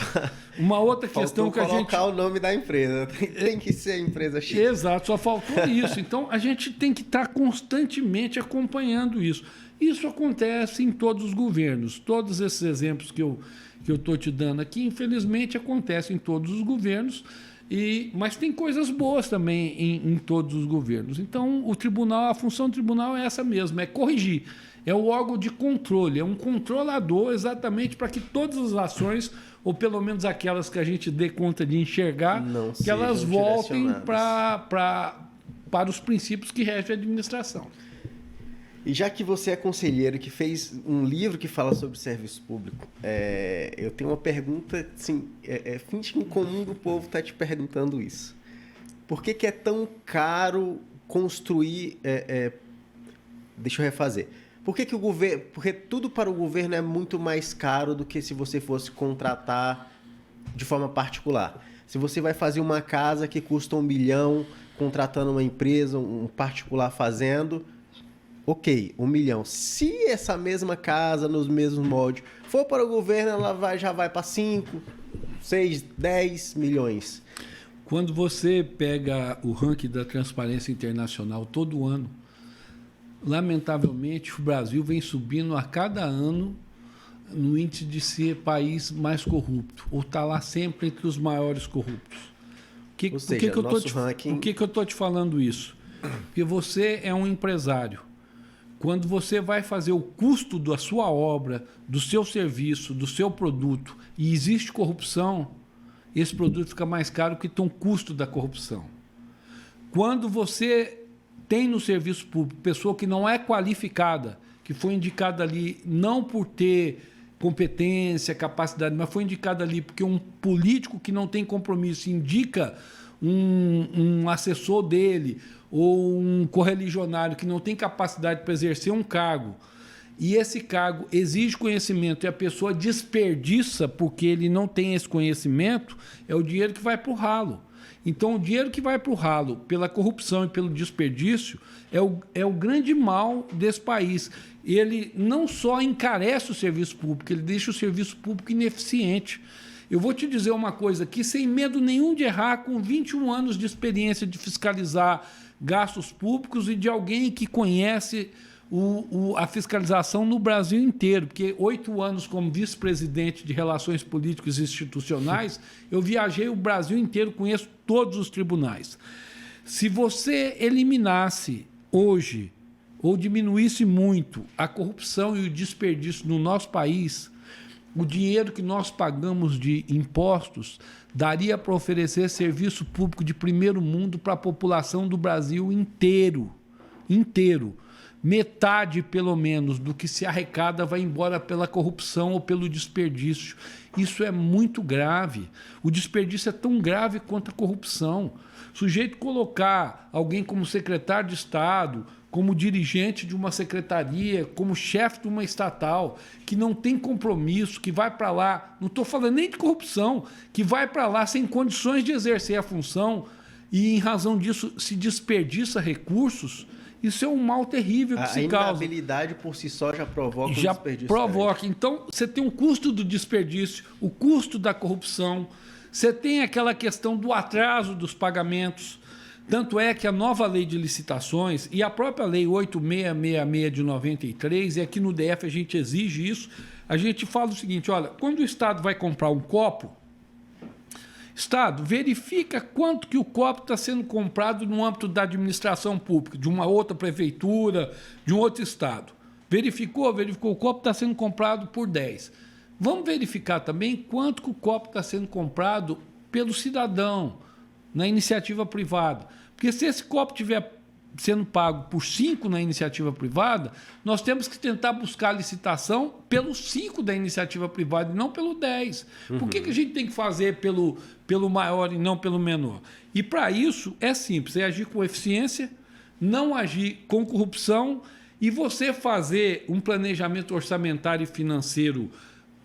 uma outra questão que a gente... colocar o nome da empresa, tem que ser a empresa X. Exato, só faltou isso. Então, a gente tem que estar constantemente acompanhando isso. Isso acontece em todos os governos. Todos esses exemplos que eu estou te dando aqui, infelizmente, acontecem em todos os governos. Mas tem coisas boas também em todos os governos. Então, a função do tribunal é essa mesmo, é corrigir. É o órgão de controle, é um controlador exatamente para que todas as ações, ou pelo menos aquelas que a gente dê conta de enxergar, que elas voltem para os princípios que regem a administração. E já que você é conselheiro que fez um livro que fala sobre serviço público, eu tenho uma pergunta, assim, finge que incomum do povo está te perguntando isso. Por que é tão caro construir... deixa eu refazer. Por que o governo... Porque tudo para o governo é muito mais caro do que se você fosse contratar de forma particular. Se você vai fazer uma casa que custa 1 milhão, contratando uma empresa, um particular fazendo... Ok, 1 milhão. Se essa mesma casa, nos mesmos moldes, for para o governo, ela já vai para 5, 6, 10 milhões. Quando você pega o ranking da Transparência Internacional todo ano, lamentavelmente, o Brasil vem subindo a cada ano no índice de ser país mais corrupto, ou está lá sempre entre os maiores corruptos. Por que eu estou te falando isso? Porque você é um empresário. Quando você vai fazer o custo da sua obra, do seu serviço, do seu produto, e existe corrupção, esse produto fica mais caro que tem o custo da corrupção. Quando você tem no serviço público pessoa que não é qualificada, que foi indicada ali não por ter competência, capacidade, mas foi indicada ali porque um político que não tem compromisso indica um assessor dele ou um correligionário que não tem capacidade para exercer um cargo, e esse cargo exige conhecimento e a pessoa desperdiça porque ele não tem esse conhecimento, é o dinheiro que vai para o ralo. Então, o dinheiro que vai para o ralo pela corrupção e pelo desperdício é o grande mal desse país. Ele não só encarece o serviço público, ele deixa o serviço público ineficiente. Eu vou te dizer uma coisa aqui, sem medo nenhum de errar, com 21 anos de experiência de fiscalizar gastos públicos e de alguém que conhece a fiscalização no Brasil inteiro, porque 8 anos como vice-presidente de Relações Políticas e Institucionais, eu viajei o Brasil inteiro, conheço todos os tribunais. Se você eliminasse hoje, ou diminuísse muito, a corrupção e o desperdício no nosso país, o dinheiro que nós pagamos de impostos daria para oferecer serviço público de primeiro mundo para a população do Brasil inteiro. Metade, pelo menos, do que se arrecada vai embora pela corrupção ou pelo desperdício. Isso é muito grave. O desperdício é tão grave quanto a corrupção. O sujeito colocar alguém como secretário de Estado, como dirigente de uma secretaria, como chefe de uma estatal, que não tem compromisso, que vai para lá, não estou falando nem de corrupção, que vai para lá sem condições de exercer a função e, em razão disso, se desperdiça recursos. Isso é um mal terrível que se causa. A inabilidade por si só já provoca um desperdício. Provoca. Então, você tem o custo do desperdício, o custo da corrupção, você tem aquela questão do atraso dos pagamentos. Tanto é que a nova lei de licitações e a própria lei 8666 de 93, e aqui no DF a gente exige isso, a gente fala o seguinte, olha, quando o Estado vai comprar um copo, Estado, verifica quanto que o copo está sendo comprado no âmbito da administração pública, de uma outra prefeitura, de um outro estado. Verificou, o copo está sendo comprado por 10. Vamos verificar também quanto que o copo está sendo comprado pelo cidadão, na iniciativa privada. Porque se esse copo estiver sendo pago por 5 na iniciativa privada, nós temos que tentar buscar a licitação pelos 5 da iniciativa privada e não pelo 10. Por que a gente tem que fazer pelo maior e não pelo menor? E para isso é simples, é agir com eficiência, não agir com corrupção e você fazer um planejamento orçamentário e financeiro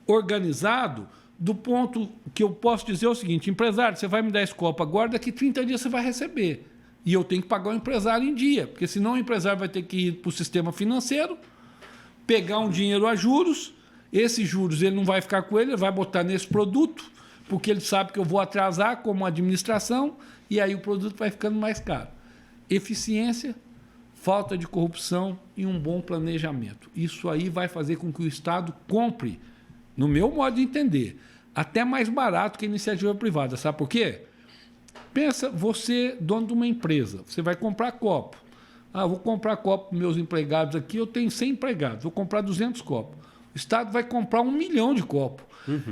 organizado, do ponto que eu posso dizer o seguinte, empresário, você vai me dar esse copo agora, daqui 30 dias você vai receber. E eu tenho que pagar o empresário em dia, porque senão o empresário vai ter que ir para o sistema financeiro, pegar um dinheiro a juros, esses juros ele não vai ficar com ele vai botar nesse produto, porque ele sabe que eu vou atrasar como administração, e aí o produto vai ficando mais caro. Eficiência, falta de corrupção e um bom planejamento. Isso aí vai fazer com que o Estado compre, no meu modo de entender, até mais barato que a iniciativa privada. Sabe por quê? Pensa, você, dono de uma empresa, você vai comprar copo. Vou comprar copo para meus empregados aqui, eu tenho 100 empregados, vou comprar 200 copos. O Estado vai comprar 1 milhão de copos.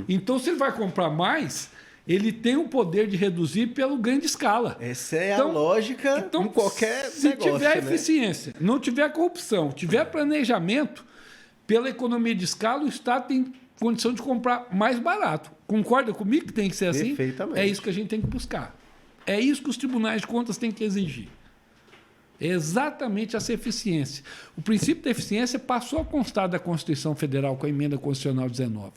Então, se ele vai comprar mais, ele tem o poder de reduzir pela grande escala. Essa é a lógica em qualquer negócio. Se tiver eficiência, não tiver corrupção, tiver planejamento, pela economia de escala, o Estado tem condição de comprar mais barato. Concorda comigo que tem que ser assim? Perfeitamente. É isso que a gente tem que buscar. É isso que os tribunais de contas têm que exigir. É exatamente essa eficiência. O princípio da eficiência passou a constar da Constituição Federal com a Emenda Constitucional 19.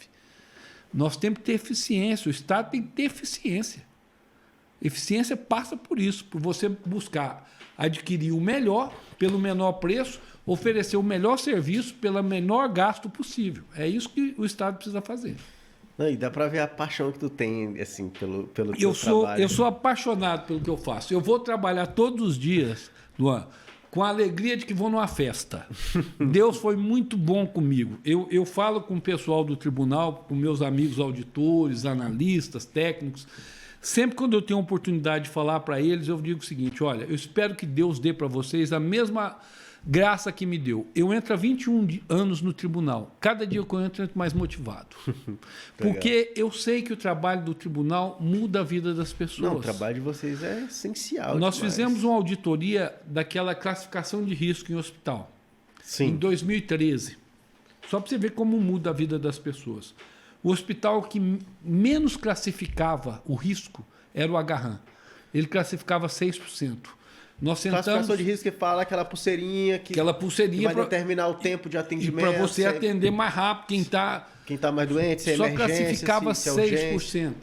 Nós temos que ter eficiência, o Estado tem que ter eficiência. Eficiência passa por isso, por você buscar adquirir o melhor pelo menor preço, oferecer o melhor serviço pelo menor gasto possível. É isso que o Estado precisa fazer. Não, e dá para ver a paixão que tu tem assim, pelo teu trabalho. Eu sou apaixonado pelo que eu faço. Eu vou trabalhar todos os dias, Luan, com a alegria de que vou numa festa. Deus foi muito bom comigo. Eu falo com o pessoal do tribunal, com meus amigos auditores, analistas, técnicos. Sempre quando eu tenho a oportunidade de falar para eles, eu digo o seguinte: olha, eu espero que Deus dê para vocês a mesma graça que me deu. Eu entro há 21 anos no tribunal. Cada dia que eu entro mais motivado. Porque eu sei que o trabalho do tribunal muda a vida das pessoas. Não, o trabalho de vocês é essencial. Nós demais. fizemos uma auditoria daquela classificação de risco em hospital. Sim. Em 2013. Só para você ver como muda a vida das pessoas. O hospital que menos classificava o risco era o Agarran. Ele classificava 6%. Nós sentamos... Classificação de risco que fala aquela pulseirinha que vai determinar o tempo de atendimento. Para você atender mais rápido quem está mais doente, se é só emergência, classificava se é 6%. urgência.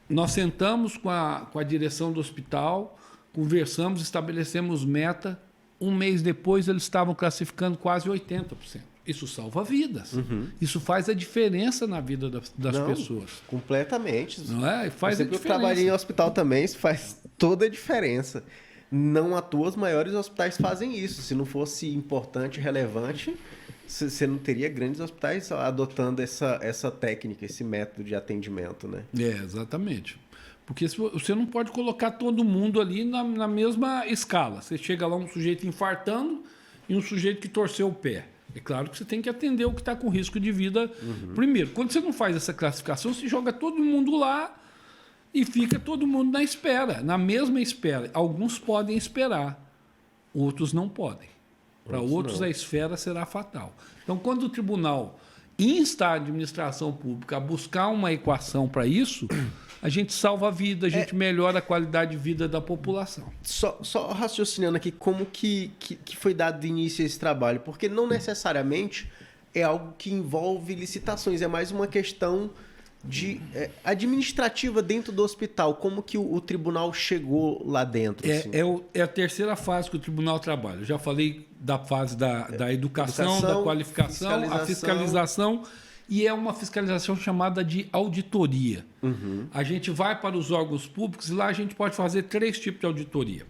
Nós sentamos com a direção do hospital, conversamos, estabelecemos meta. Um mês depois, eles estavam classificando quase 80%. Isso salva vidas. Isso faz a diferença na vida das pessoas. Completamente. Não é? Faz a diferença. Eu trabalhei em hospital também, isso faz toda a diferença. Não à toa, os maiores hospitais fazem isso. Se não fosse importante, relevante, você não teria grandes hospitais adotando essa técnica, esse método de atendimento, né? Exatamente. Porque você não pode colocar todo mundo ali na mesma escala. Você chega lá um sujeito infartando e um sujeito que torceu o pé. É claro que você tem que atender o que está com risco de vida primeiro. Quando você não faz essa classificação, você joga todo mundo lá e fica todo mundo na espera, na mesma espera. Alguns podem esperar, outros não podem. Para outros, a esfera será fatal. Então, quando o tribunal insta a administração pública a buscar uma equação para isso, a gente salva a vida, a gente melhora a qualidade de vida da população. Só raciocinando aqui, como que foi dado início a esse trabalho? Porque não necessariamente é algo que envolve licitações, é mais uma questão administrativa dentro do hospital. Como que o tribunal chegou lá dentro? Assim? É a terceira fase que o tribunal trabalha. Eu já falei da fase da educação, da qualificação, a fiscalização. E é uma fiscalização chamada de auditoria. A gente vai para os órgãos públicos e lá a gente pode fazer 3 tipos de auditoria.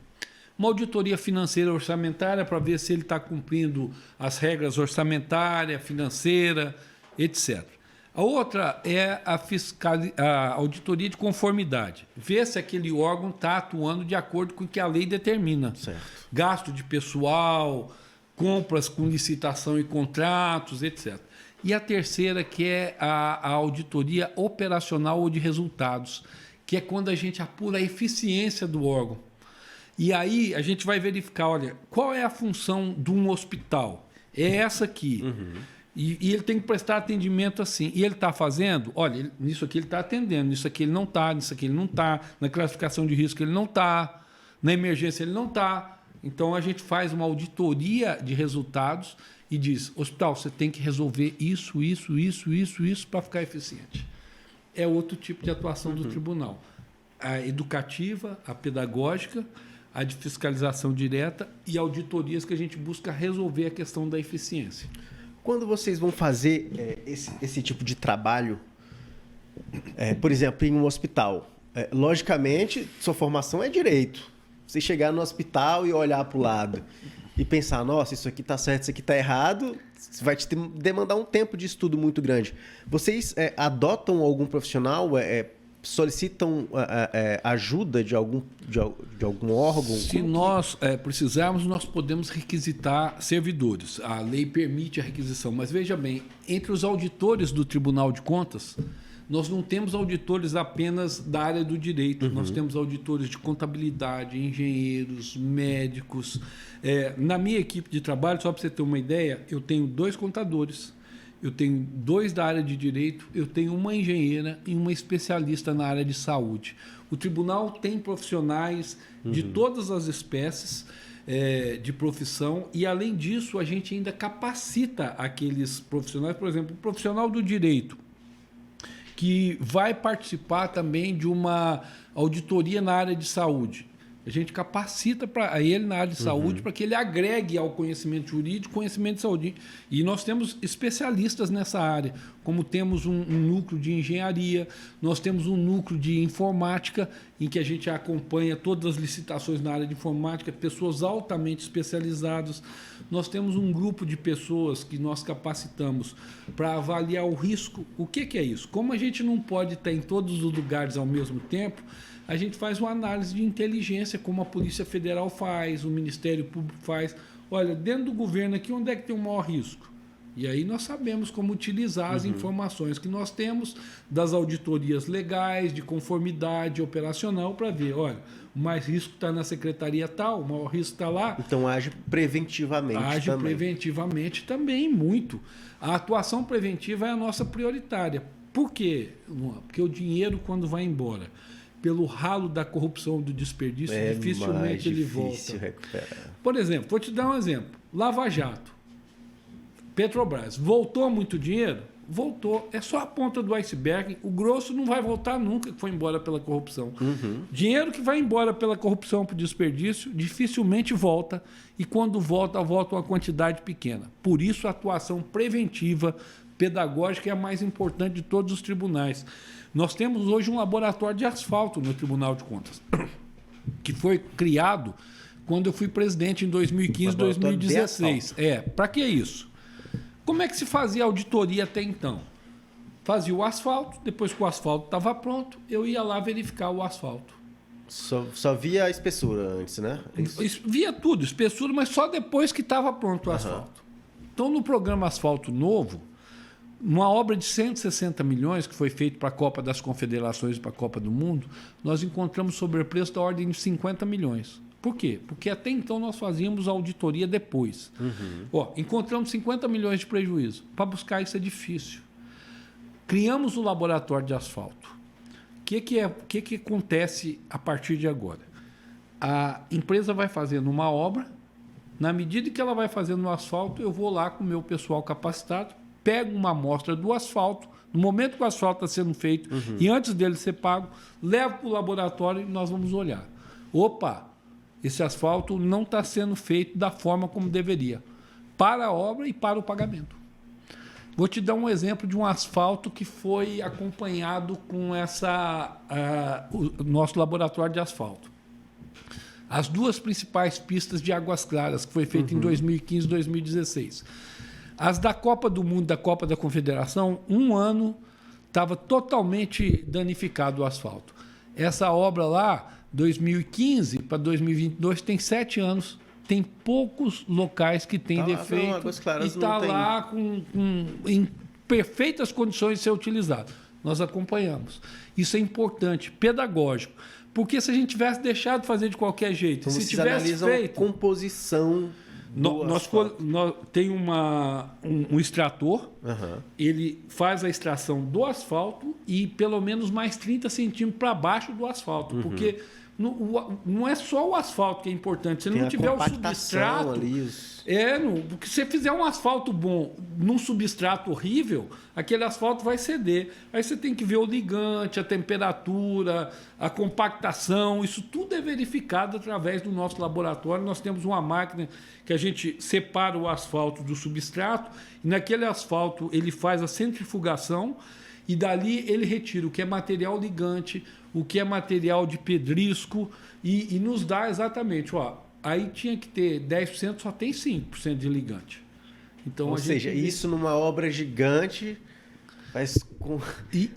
Uma auditoria financeira orçamentária para ver se ele está cumprindo as regras orçamentária, financeira, etc. A outra é a auditoria de conformidade. Ver se aquele órgão está atuando de acordo com o que a lei determina. Certo. Gasto de pessoal, compras com licitação e contratos, etc. E a terceira, que é a auditoria operacional ou de resultados, que é quando a gente apura a eficiência do órgão. E aí a gente vai verificar, olha, qual é a função de um hospital? É essa aqui. E ele tem que prestar atendimento assim. E ele está fazendo, olha, nisso aqui ele está atendendo, nisso aqui ele não está, nisso aqui ele não está, na classificação de risco ele não está, na emergência ele não está. Então a gente faz uma auditoria de resultados e diz, hospital, você tem que resolver isso para ficar eficiente. É outro tipo de atuação do tribunal. A educativa, a pedagógica, a de fiscalização direta e auditorias que a gente busca resolver a questão da eficiência. Quando vocês vão fazer esse tipo de trabalho, por exemplo, em um hospital, logicamente, sua formação é direito. Você chegar no hospital e olhar para o lado e pensar, nossa, isso aqui está certo, isso aqui está errado, vai te demandar um tempo de estudo muito grande. Vocês adotam algum profissional solicitam ajuda de algum órgão? Se nós precisarmos, nós podemos requisitar servidores. A lei permite a requisição. Mas veja bem, entre os auditores do Tribunal de Contas, nós não temos auditores apenas da área do direito. Nós temos auditores de contabilidade, engenheiros, médicos. Na minha equipe de trabalho, só para você ter uma ideia, eu tenho 2 contadores, eu tenho 2 da área de direito, eu tenho uma engenheira e uma especialista na área de saúde. O tribunal tem profissionais de todas as espécies de profissão e, além disso, a gente ainda capacita aqueles profissionais. Por exemplo, o profissional do direito, que vai participar também de uma auditoria na área de saúde. A gente capacita ele na área de saúde para que ele agregue ao conhecimento jurídico, conhecimento de saúde. E nós temos especialistas nessa área, como temos um núcleo de engenharia, nós temos um núcleo de informática, em que a gente acompanha todas as licitações na área de informática, pessoas altamente especializadas. Nós temos um grupo de pessoas que nós capacitamos para avaliar o risco. O que é isso? Como a gente não pode estar em todos os lugares ao mesmo tempo, a gente faz uma análise de inteligência, como a Polícia Federal faz, o Ministério Público faz. Olha, dentro do governo aqui, onde é que tem o maior risco? E aí nós sabemos como utilizar as informações que nós temos das auditorias legais, de conformidade operacional, para ver, olha, o mais risco está na secretaria tal, o maior risco está lá. Então age preventivamente também. Age preventivamente também, muito. A atuação preventiva é a nossa prioritária. Por quê, Luan? Porque o dinheiro, quando vai embora, pelo ralo da corrupção, do desperdício, dificilmente ele volta. Recuperar. Por exemplo, vou te dar um exemplo. Lava Jato. Petrobras. Voltou muito dinheiro? Voltou. É só a ponta do iceberg. O grosso não vai voltar nunca, que foi embora pela corrupção. Dinheiro que vai embora pela corrupção, por desperdício, dificilmente volta. E quando volta uma quantidade pequena. Por isso, a atuação preventiva, pedagógica é a mais importante de todos os tribunais. Nós temos hoje um laboratório de asfalto no Tribunal de Contas, que foi criado quando eu fui presidente em 2015, 2016. Para que isso? Como é que se fazia auditoria até então? Fazia o asfalto, depois que o asfalto estava pronto, eu ia lá verificar o asfalto. Só via a espessura antes, né? Via tudo, espessura, mas só depois que estava pronto o asfalto. Então, no programa Asfalto Novo, uma obra de 160 milhões, que foi feita para a Copa das Confederações e para a Copa do Mundo, nós encontramos sobrepreço da ordem de 50 milhões. Por quê? Porque até então nós fazíamos auditoria depois. Encontramos 50 milhões de prejuízo. Para buscar isso é difícil. Criamos o laboratório de asfalto. O que acontece a partir de agora? A empresa vai fazendo uma obra, na medida que ela vai fazendo o asfalto, eu vou lá com o meu pessoal capacitado, pego uma amostra do asfalto, no momento que o asfalto está sendo feito e antes dele ser pago, levo para o laboratório e nós vamos olhar. Opa, esse asfalto não está sendo feito da forma como deveria, para a obra e para o pagamento. Vou te dar um exemplo de um asfalto que foi acompanhado com o nosso laboratório de asfalto. As 2 principais pistas de Águas Claras, que foi feita em 2015 e 2016. As da Copa do Mundo, da Copa da Confederação, um ano estava totalmente danificado o asfalto. Essa obra lá, 2015 para 2022, tem 7 anos. Tem poucos locais que tem defeito e está lá em perfeitas condições de ser utilizado. Nós acompanhamos. Isso é importante, pedagógico. Porque se a gente tivesse deixado de fazer de qualquer jeito, então, se tivesse feito... composição... Nós tem um extrator, ele faz a extração do asfalto e pelo menos mais 30 centímetros para baixo do asfalto, porque não é só o asfalto que é importante, se não tiver o substrato... Ali, porque se você fizer um asfalto bom num substrato horrível, aquele asfalto vai ceder. Aí você tem que ver o ligante, a temperatura, a compactação, isso tudo é verificado através do nosso laboratório. Nós temos uma máquina que a gente separa o asfalto do substrato e naquele asfalto ele faz a centrifugação e dali ele retira o que é material ligante, o que é material de pedrisco e nos dá exatamente, aí tinha que ter 10%, só tem 5% de ligante. Então, ou seja, isso numa obra gigante faz com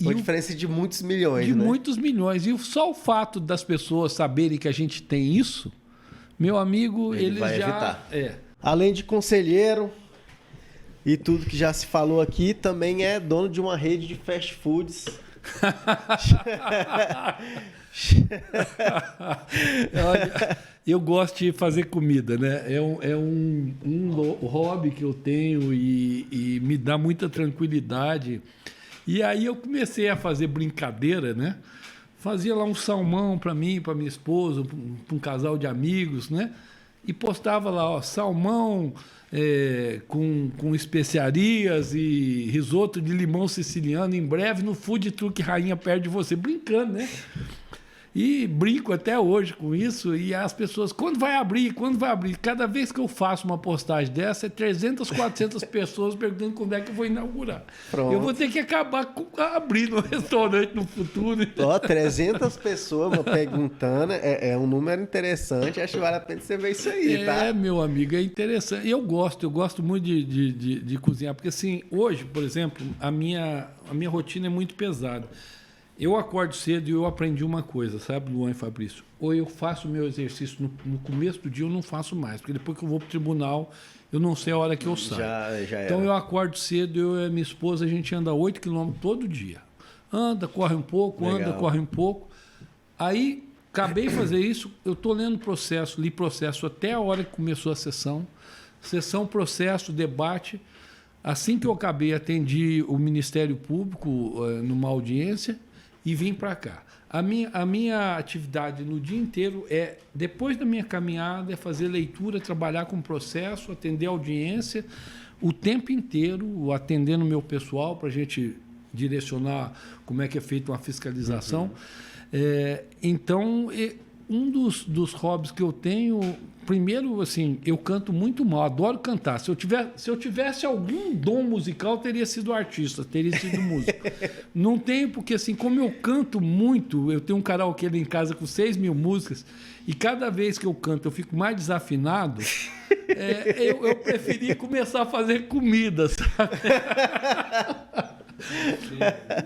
uma diferença de muitos milhões, de né? muitos milhões. E só o fato das pessoas saberem que a gente tem isso, meu amigo, eles vai já... evitar. Além de conselheiro e tudo que já se falou aqui, também é dono de uma rede de fast foods. Olha, eu gosto de fazer comida, né? É um hobby que eu tenho e me dá muita tranquilidade. E aí eu comecei a fazer brincadeira, né? Fazia lá um salmão para mim, para minha esposa, para um casal de amigos, né? E postava lá, ó, salmão com especiarias e risoto de limão siciliano, em breve no Food Truck Rainha perto de você, brincando, né? E brinco até hoje com isso, e as pessoas, quando vai abrir? Quando vai abrir? Cada vez que eu faço uma postagem dessa, é 300, 400 pessoas perguntando quando é que eu vou inaugurar. Pronto. Eu vou ter que acabar abrindo um restaurante no futuro. Ó, 300 pessoas perguntando, é um número interessante, acho que vale a pena você ver isso aí, tá? É, meu amigo, é interessante. Eu gosto muito de cozinhar, porque assim, hoje, por exemplo, a minha rotina é muito pesada. Eu acordo cedo e eu aprendi uma coisa, sabe, Luan e Fabrício? Ou eu faço o meu exercício no começo do dia, eu não faço mais, porque depois que eu vou para o tribunal, eu não sei a hora que eu saio. Já então eu acordo cedo, eu e a minha esposa, a gente anda 8 quilômetros todo dia. Anda, corre um pouco, Legal. anda, corre um pouco. Aí, acabei de fazer isso, eu estou lendo li processo até a hora que começou a sessão. Sessão, processo, debate. Assim que eu acabei, atendi o Ministério Público numa audiência e vim para cá. A minha atividade no dia inteiro depois da minha caminhada, é fazer leitura, trabalhar com processo, atender audiência, o tempo inteiro, atendendo o meu pessoal para a gente direcionar como é que é feita uma fiscalização. Então, um dos hobbies que eu tenho, primeiro, assim, eu canto muito mal, adoro cantar. Se eu tivesse algum dom musical, teria sido artista, teria sido músico. Não tenho, porque assim, como eu canto muito, eu tenho um karaokê lá em casa com 6.000 músicas, e cada vez que eu canto eu fico mais desafinado, eu preferi começar a fazer comida, sabe?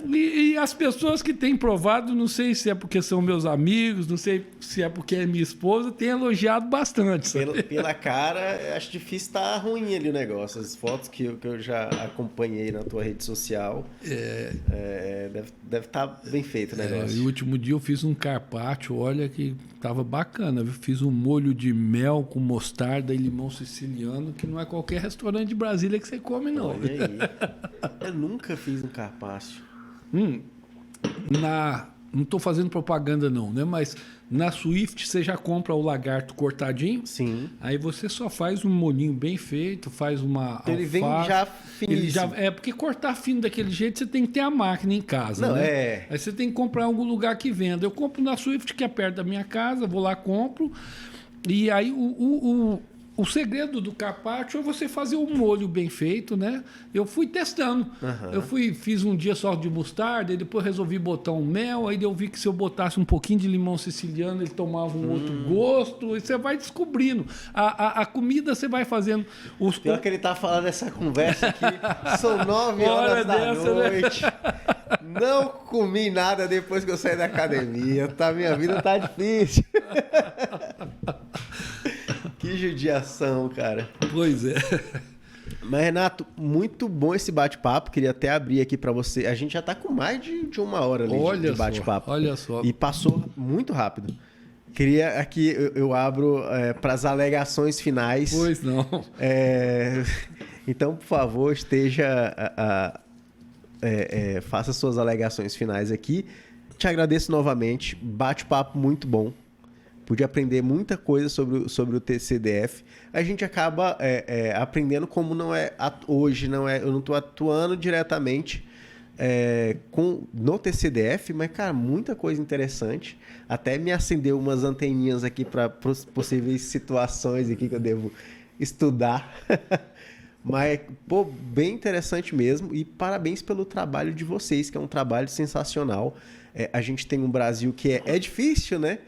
E as pessoas que têm provado, não sei se é porque são meus amigos, não sei se é porque é minha esposa, têm elogiado bastante. Sabe? Pela cara, acho difícil estar ruim ali o negócio. As fotos que eu já acompanhei na tua rede social, deve estar bem feito o negócio. No último dia eu fiz um carpaccio, olha que estava bacana. Eu fiz um molho de mel com mostarda e limão siciliano, que não é qualquer restaurante de Brasília que você come, não. Olha aí. Eu nunca fiz um carpaccio. Não estou fazendo propaganda não, né? Mas na Swift você já compra o lagarto cortadinho. Sim. Aí você só faz um molhinho bem feito, faz uma Ele vem já finíssimo. Porque cortar fino daquele jeito você tem que ter a máquina em casa, não, né? Aí você tem que comprar em algum lugar que venda. Eu compro na Swift, que é perto da minha casa, vou lá, compro. E aí o segredo do carpaccio é você fazer um molho bem feito, né? Eu fui testando. Eu fiz um dia só de mostarda, e depois resolvi botar um mel, aí eu vi que se eu botasse um pouquinho de limão siciliano, ele tomava um outro gosto, e você vai descobrindo. A comida você vai fazendo... Pior que ele tá falando essa conversa aqui, são 9 horas da noite. Né? Não comi nada depois que eu saí da academia, tá? Minha vida tá difícil. Que judiação, cara. Pois é. Mas, Renato, muito bom esse bate-papo. Queria até abrir aqui para você. A gente já tá com mais de uma hora ali de bate-papo. Olha só. E passou muito rápido. Queria aqui, eu abro para as alegações finais. Pois não. Então, por favor, faça suas alegações finais aqui. Te agradeço novamente. Bate-papo muito bom. Pude aprender muita coisa sobre o TCDF. A gente acaba aprendendo como não é hoje, eu não estou atuando diretamente no TCDF, mas, cara, muita coisa interessante. Até me acendeu umas anteninhas aqui para possíveis situações aqui que eu devo estudar. Mas, pô, bem interessante mesmo. E parabéns pelo trabalho de vocês, que é um trabalho sensacional. A gente tem um Brasil que é difícil, né?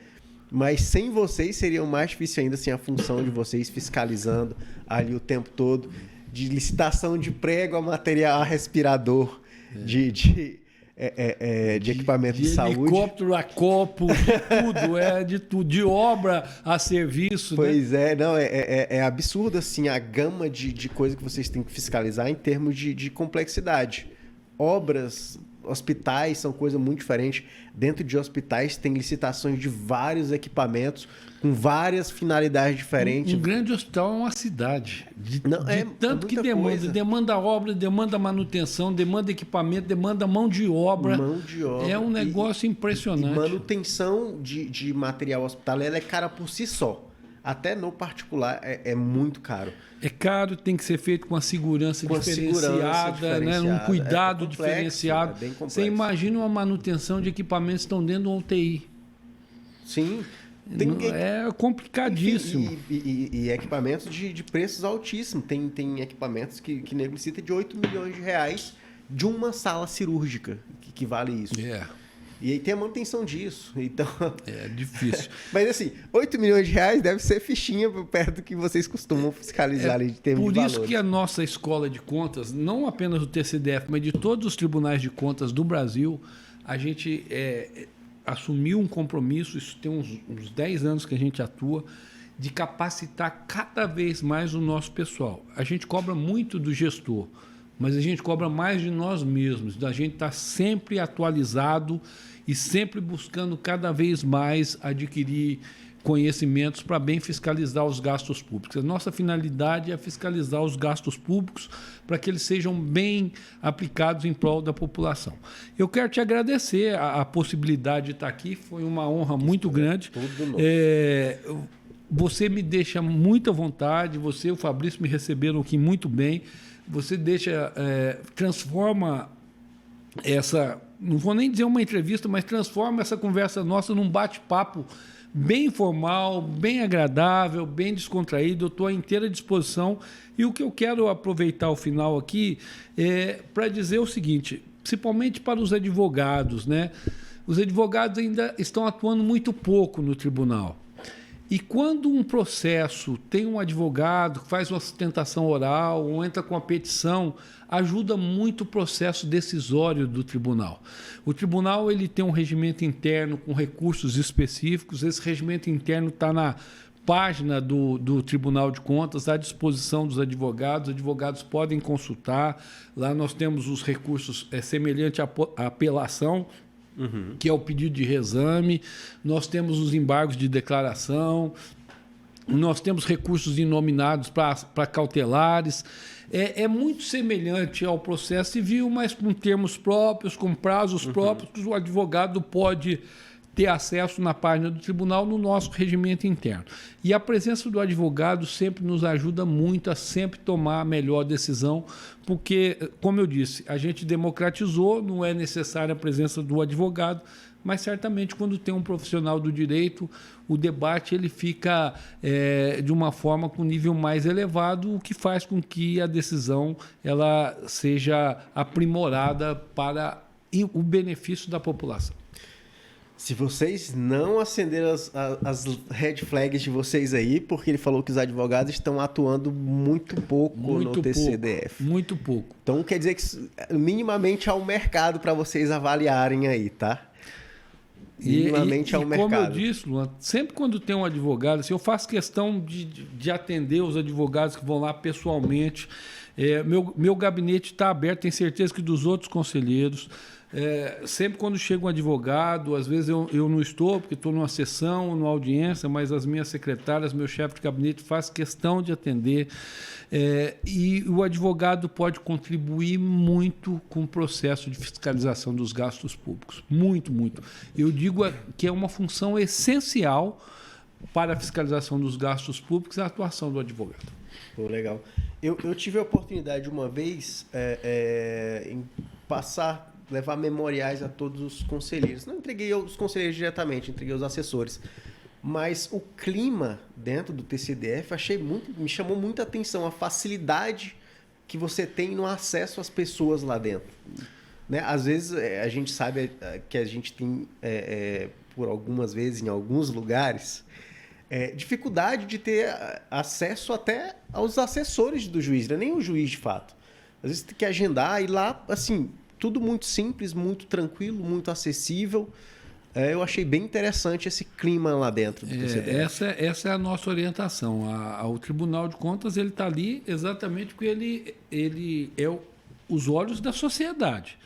Mas sem vocês seria mais difícil ainda, sem a função de vocês fiscalizando ali o tempo todo, de licitação de prego a material, a respirador, de de equipamento de saúde. Helicóptero a copo, de tudo, de obra a serviço. Pois né? Não, é absurdo assim, a gama de coisas que vocês têm que fiscalizar em termos de complexidade. Obras, hospitais são coisa muito diferente. Dentro de hospitais tem licitações de vários equipamentos com várias finalidades diferentes. Um grande hospital é uma cidade. Tanto que coisa. Demanda obra, demanda manutenção, demanda equipamento, demanda mão de obra. É um negócio impressionante. E manutenção de material hospitalar, ela é cara por si só. Até no particular é muito caro. É caro, tem que ser feito com a segurança diferenciada, né? Um cuidado diferenciado. É bem complexo. Você imagina uma manutenção de equipamentos que estão dentro de uma UTI. Sim. É complicadíssimo. Enfim, e equipamentos de preços altíssimos. Tem equipamentos que necessitam de 8 milhões de reais de uma sala cirúrgica, que vale isso. E aí tem a manutenção disso. Então... É difícil. Mas assim, 8 milhões de reais deve ser fichinha perto do que vocês costumam fiscalizar ali de termos de valores. Por isso que a nossa escola de contas, não apenas do TCDF, mas de todos os tribunais de contas do Brasil, a gente assumiu um compromisso, isso tem uns 10 anos que a gente atua, de capacitar cada vez mais o nosso pessoal. A gente cobra muito do gestor, mas a gente cobra mais de nós mesmos, da gente estar sempre atualizado e sempre buscando cada vez mais adquirir conhecimentos para bem fiscalizar os gastos públicos. A nossa finalidade é fiscalizar os gastos públicos para que eles sejam bem aplicados em prol da população. Eu quero te agradecer a possibilidade de estar aqui, foi uma honra muito grande. Você me deixa muita vontade, você e o Fabrício me receberam aqui muito bem. Você transforma não vou nem dizer uma entrevista, mas transforma essa conversa nossa num bate-papo bem informal, bem agradável, bem descontraído. Eu estou à inteira disposição. E o que eu quero aproveitar o final aqui é para dizer o seguinte, principalmente para os advogados, né? Os advogados ainda estão atuando muito pouco no tribunal. E quando um processo tem um advogado que faz uma sustentação oral ou entra com a petição, ajuda muito o processo decisório do tribunal. O tribunal ele tem um regimento interno com recursos específicos. Esse regimento interno está na página do Tribunal de Contas, à disposição dos advogados. Os advogados podem consultar. Lá nós temos os recursos semelhantes à apelação, que é o pedido de reexame, nós temos os embargos de declaração, nós temos recursos inominados para cautelares. É muito semelhante ao processo civil, mas com termos próprios, com prazos próprios, que o advogado pode ter acesso na página do tribunal no nosso regimento interno. E a presença do advogado sempre nos ajuda muito a sempre tomar a melhor decisão, porque, como eu disse, a gente democratizou, não é necessária a presença do advogado, mas certamente quando tem um profissional do direito, o debate ele fica de uma forma com nível mais elevado, o que faz com que a decisão ela seja aprimorada para o benefício da população. Se vocês não acenderam as red flags de vocês aí, porque ele falou que os advogados estão atuando muito pouco no TCDF. Muito pouco. Então quer dizer que minimamente há um mercado para vocês avaliarem aí, tá? Minimamente há um mercado. Como eu disse, Luan, sempre quando tem um advogado, assim, eu faço questão de atender os advogados que vão lá pessoalmente. Meu gabinete está aberto, tenho certeza que dos outros conselheiros. Sempre quando chega um advogado, às vezes eu não estou, porque estou numa sessão, numa audiência, mas as minhas secretárias, meu chefe de gabinete faz questão de atender. E o advogado pode contribuir muito com o processo de fiscalização dos gastos públicos. Muito, muito. Eu digo que é uma função essencial para a fiscalização dos gastos públicos a atuação do advogado. Pô, legal. Eu tive a oportunidade uma vez em levar memoriais a todos os conselheiros. Não entreguei os conselheiros diretamente, entreguei os assessores. Mas o clima dentro do TCDF me chamou muita atenção, a facilidade que você tem no acesso às pessoas lá dentro. Né? Às vezes a gente sabe que a gente tem, por algumas vezes, em alguns lugares, dificuldade de ter acesso até aos assessores do juiz, não é nem o juiz de fato. Às vezes tem que agendar e lá, assim, tudo muito simples, muito tranquilo, muito acessível. Eu achei bem interessante esse clima lá dentro do TCDF. Essa é a nossa orientação. O Tribunal de Contas ele está ali exatamente porque ele é os olhos da sociedade.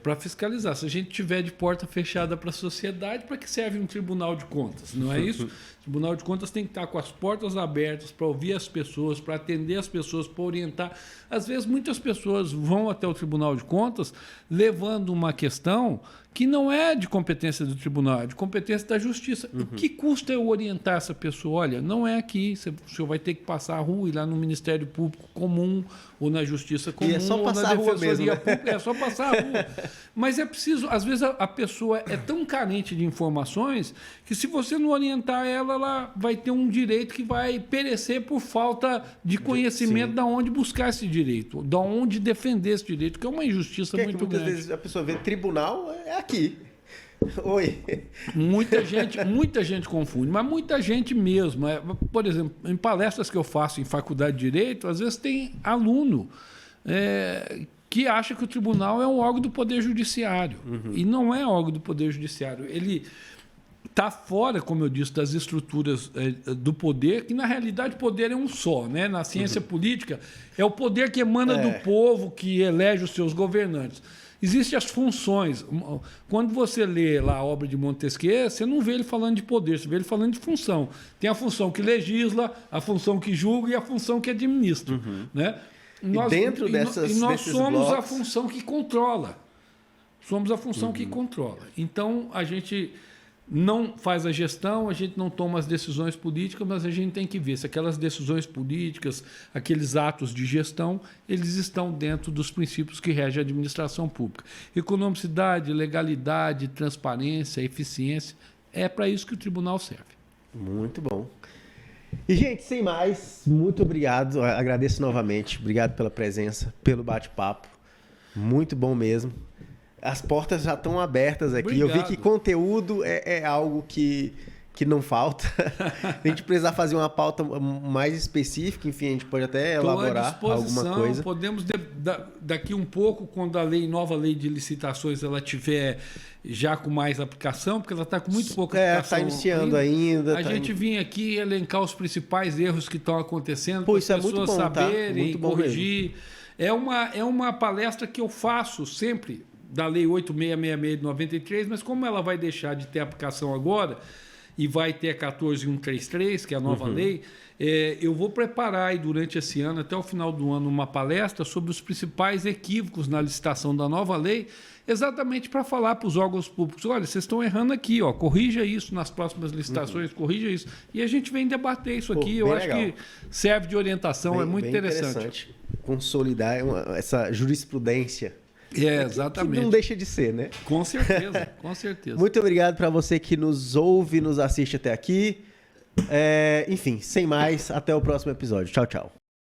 Para fiscalizar. Se a gente tiver de porta fechada para a sociedade, para que serve um Tribunal de Contas? Não é isso? O Tribunal de Contas tem que estar com as portas abertas para ouvir as pessoas, para atender as pessoas, para orientar. Às vezes, muitas pessoas vão até o Tribunal de Contas levando uma questão que não é de competência do tribunal, é de competência da justiça. O que custa eu orientar essa pessoa? Olha, não é aqui, o senhor vai ter que passar a rua, ir lá no Ministério Público Comum, ou na Justiça Comum, ou na Defensoria Pública, é só passar a rua. Mas é preciso, às vezes a pessoa é tão carente de informações que se você não orientar ela, ela vai ter um direito que vai perecer por falta de conhecimento de onde buscar esse direito, de onde defender esse direito, que é uma injustiça muito grande. Muitas vezes a pessoa vê tribunal, é aqui. Oi. Muita gente confunde, mas muita gente mesmo. Por exemplo, em palestras que eu faço em faculdade de Direito, às vezes tem aluno que acha que o tribunal é um órgão do Poder Judiciário. E não é órgão do Poder Judiciário. Ele está fora, como eu disse, das estruturas do poder, que na realidade o poder é um só. Né? Na ciência política, é o poder que emana do povo, que elege os seus governantes. Existem as funções. Quando você lê lá a obra de Montesquieu, você não vê ele falando de poder, você vê ele falando de função. Tem a função que legisla, a função que julga e a função que administra. Né? Nós somos blocos... a função que controla. Somos a função que controla. Então, a gente não faz a gestão, a gente não toma as decisões políticas, mas a gente tem que ver se aquelas decisões políticas, aqueles atos de gestão, eles estão dentro dos princípios que regem a administração pública. Economicidade, legalidade, transparência, eficiência, é para isso que o tribunal serve. Muito bom. E, gente, sem mais, muito obrigado. Agradeço novamente. Obrigado pela presença, pelo bate-papo. Muito bom mesmo. As portas já estão abertas aqui. Obrigado. Eu vi que conteúdo é algo que não falta. A gente precisar fazer uma pauta mais específica, enfim, a gente pode até elaborar alguma coisa. Podemos, daqui um pouco, quando a nova lei de licitações ela tiver já com mais aplicação, porque ela está com muito pouca aplicação. Está iniciando ainda. A gente vir aqui elencar os principais erros que estão acontecendo, para as pessoas saberem, corrigir. É uma palestra que eu faço sempre da Lei 8666 de 93, mas como ela vai deixar de ter aplicação agora e vai ter a 14133, que é a nova lei, eu vou preparar aí durante esse ano, até o final do ano, uma palestra sobre os principais equívocos na licitação da nova lei, exatamente para falar para os órgãos públicos, olha, vocês estão errando aqui, corrija isso nas próximas licitações, corrija isso. E a gente vem debater isso aqui, eu acho que serve de orientação, é muito interessante. Consolidar essa jurisprudência. Exatamente. Que não deixa de ser, né? Com certeza, com certeza. Muito obrigado para você que nos ouve, nos assiste até aqui. Enfim, sem mais, até o próximo episódio. Tchau, tchau.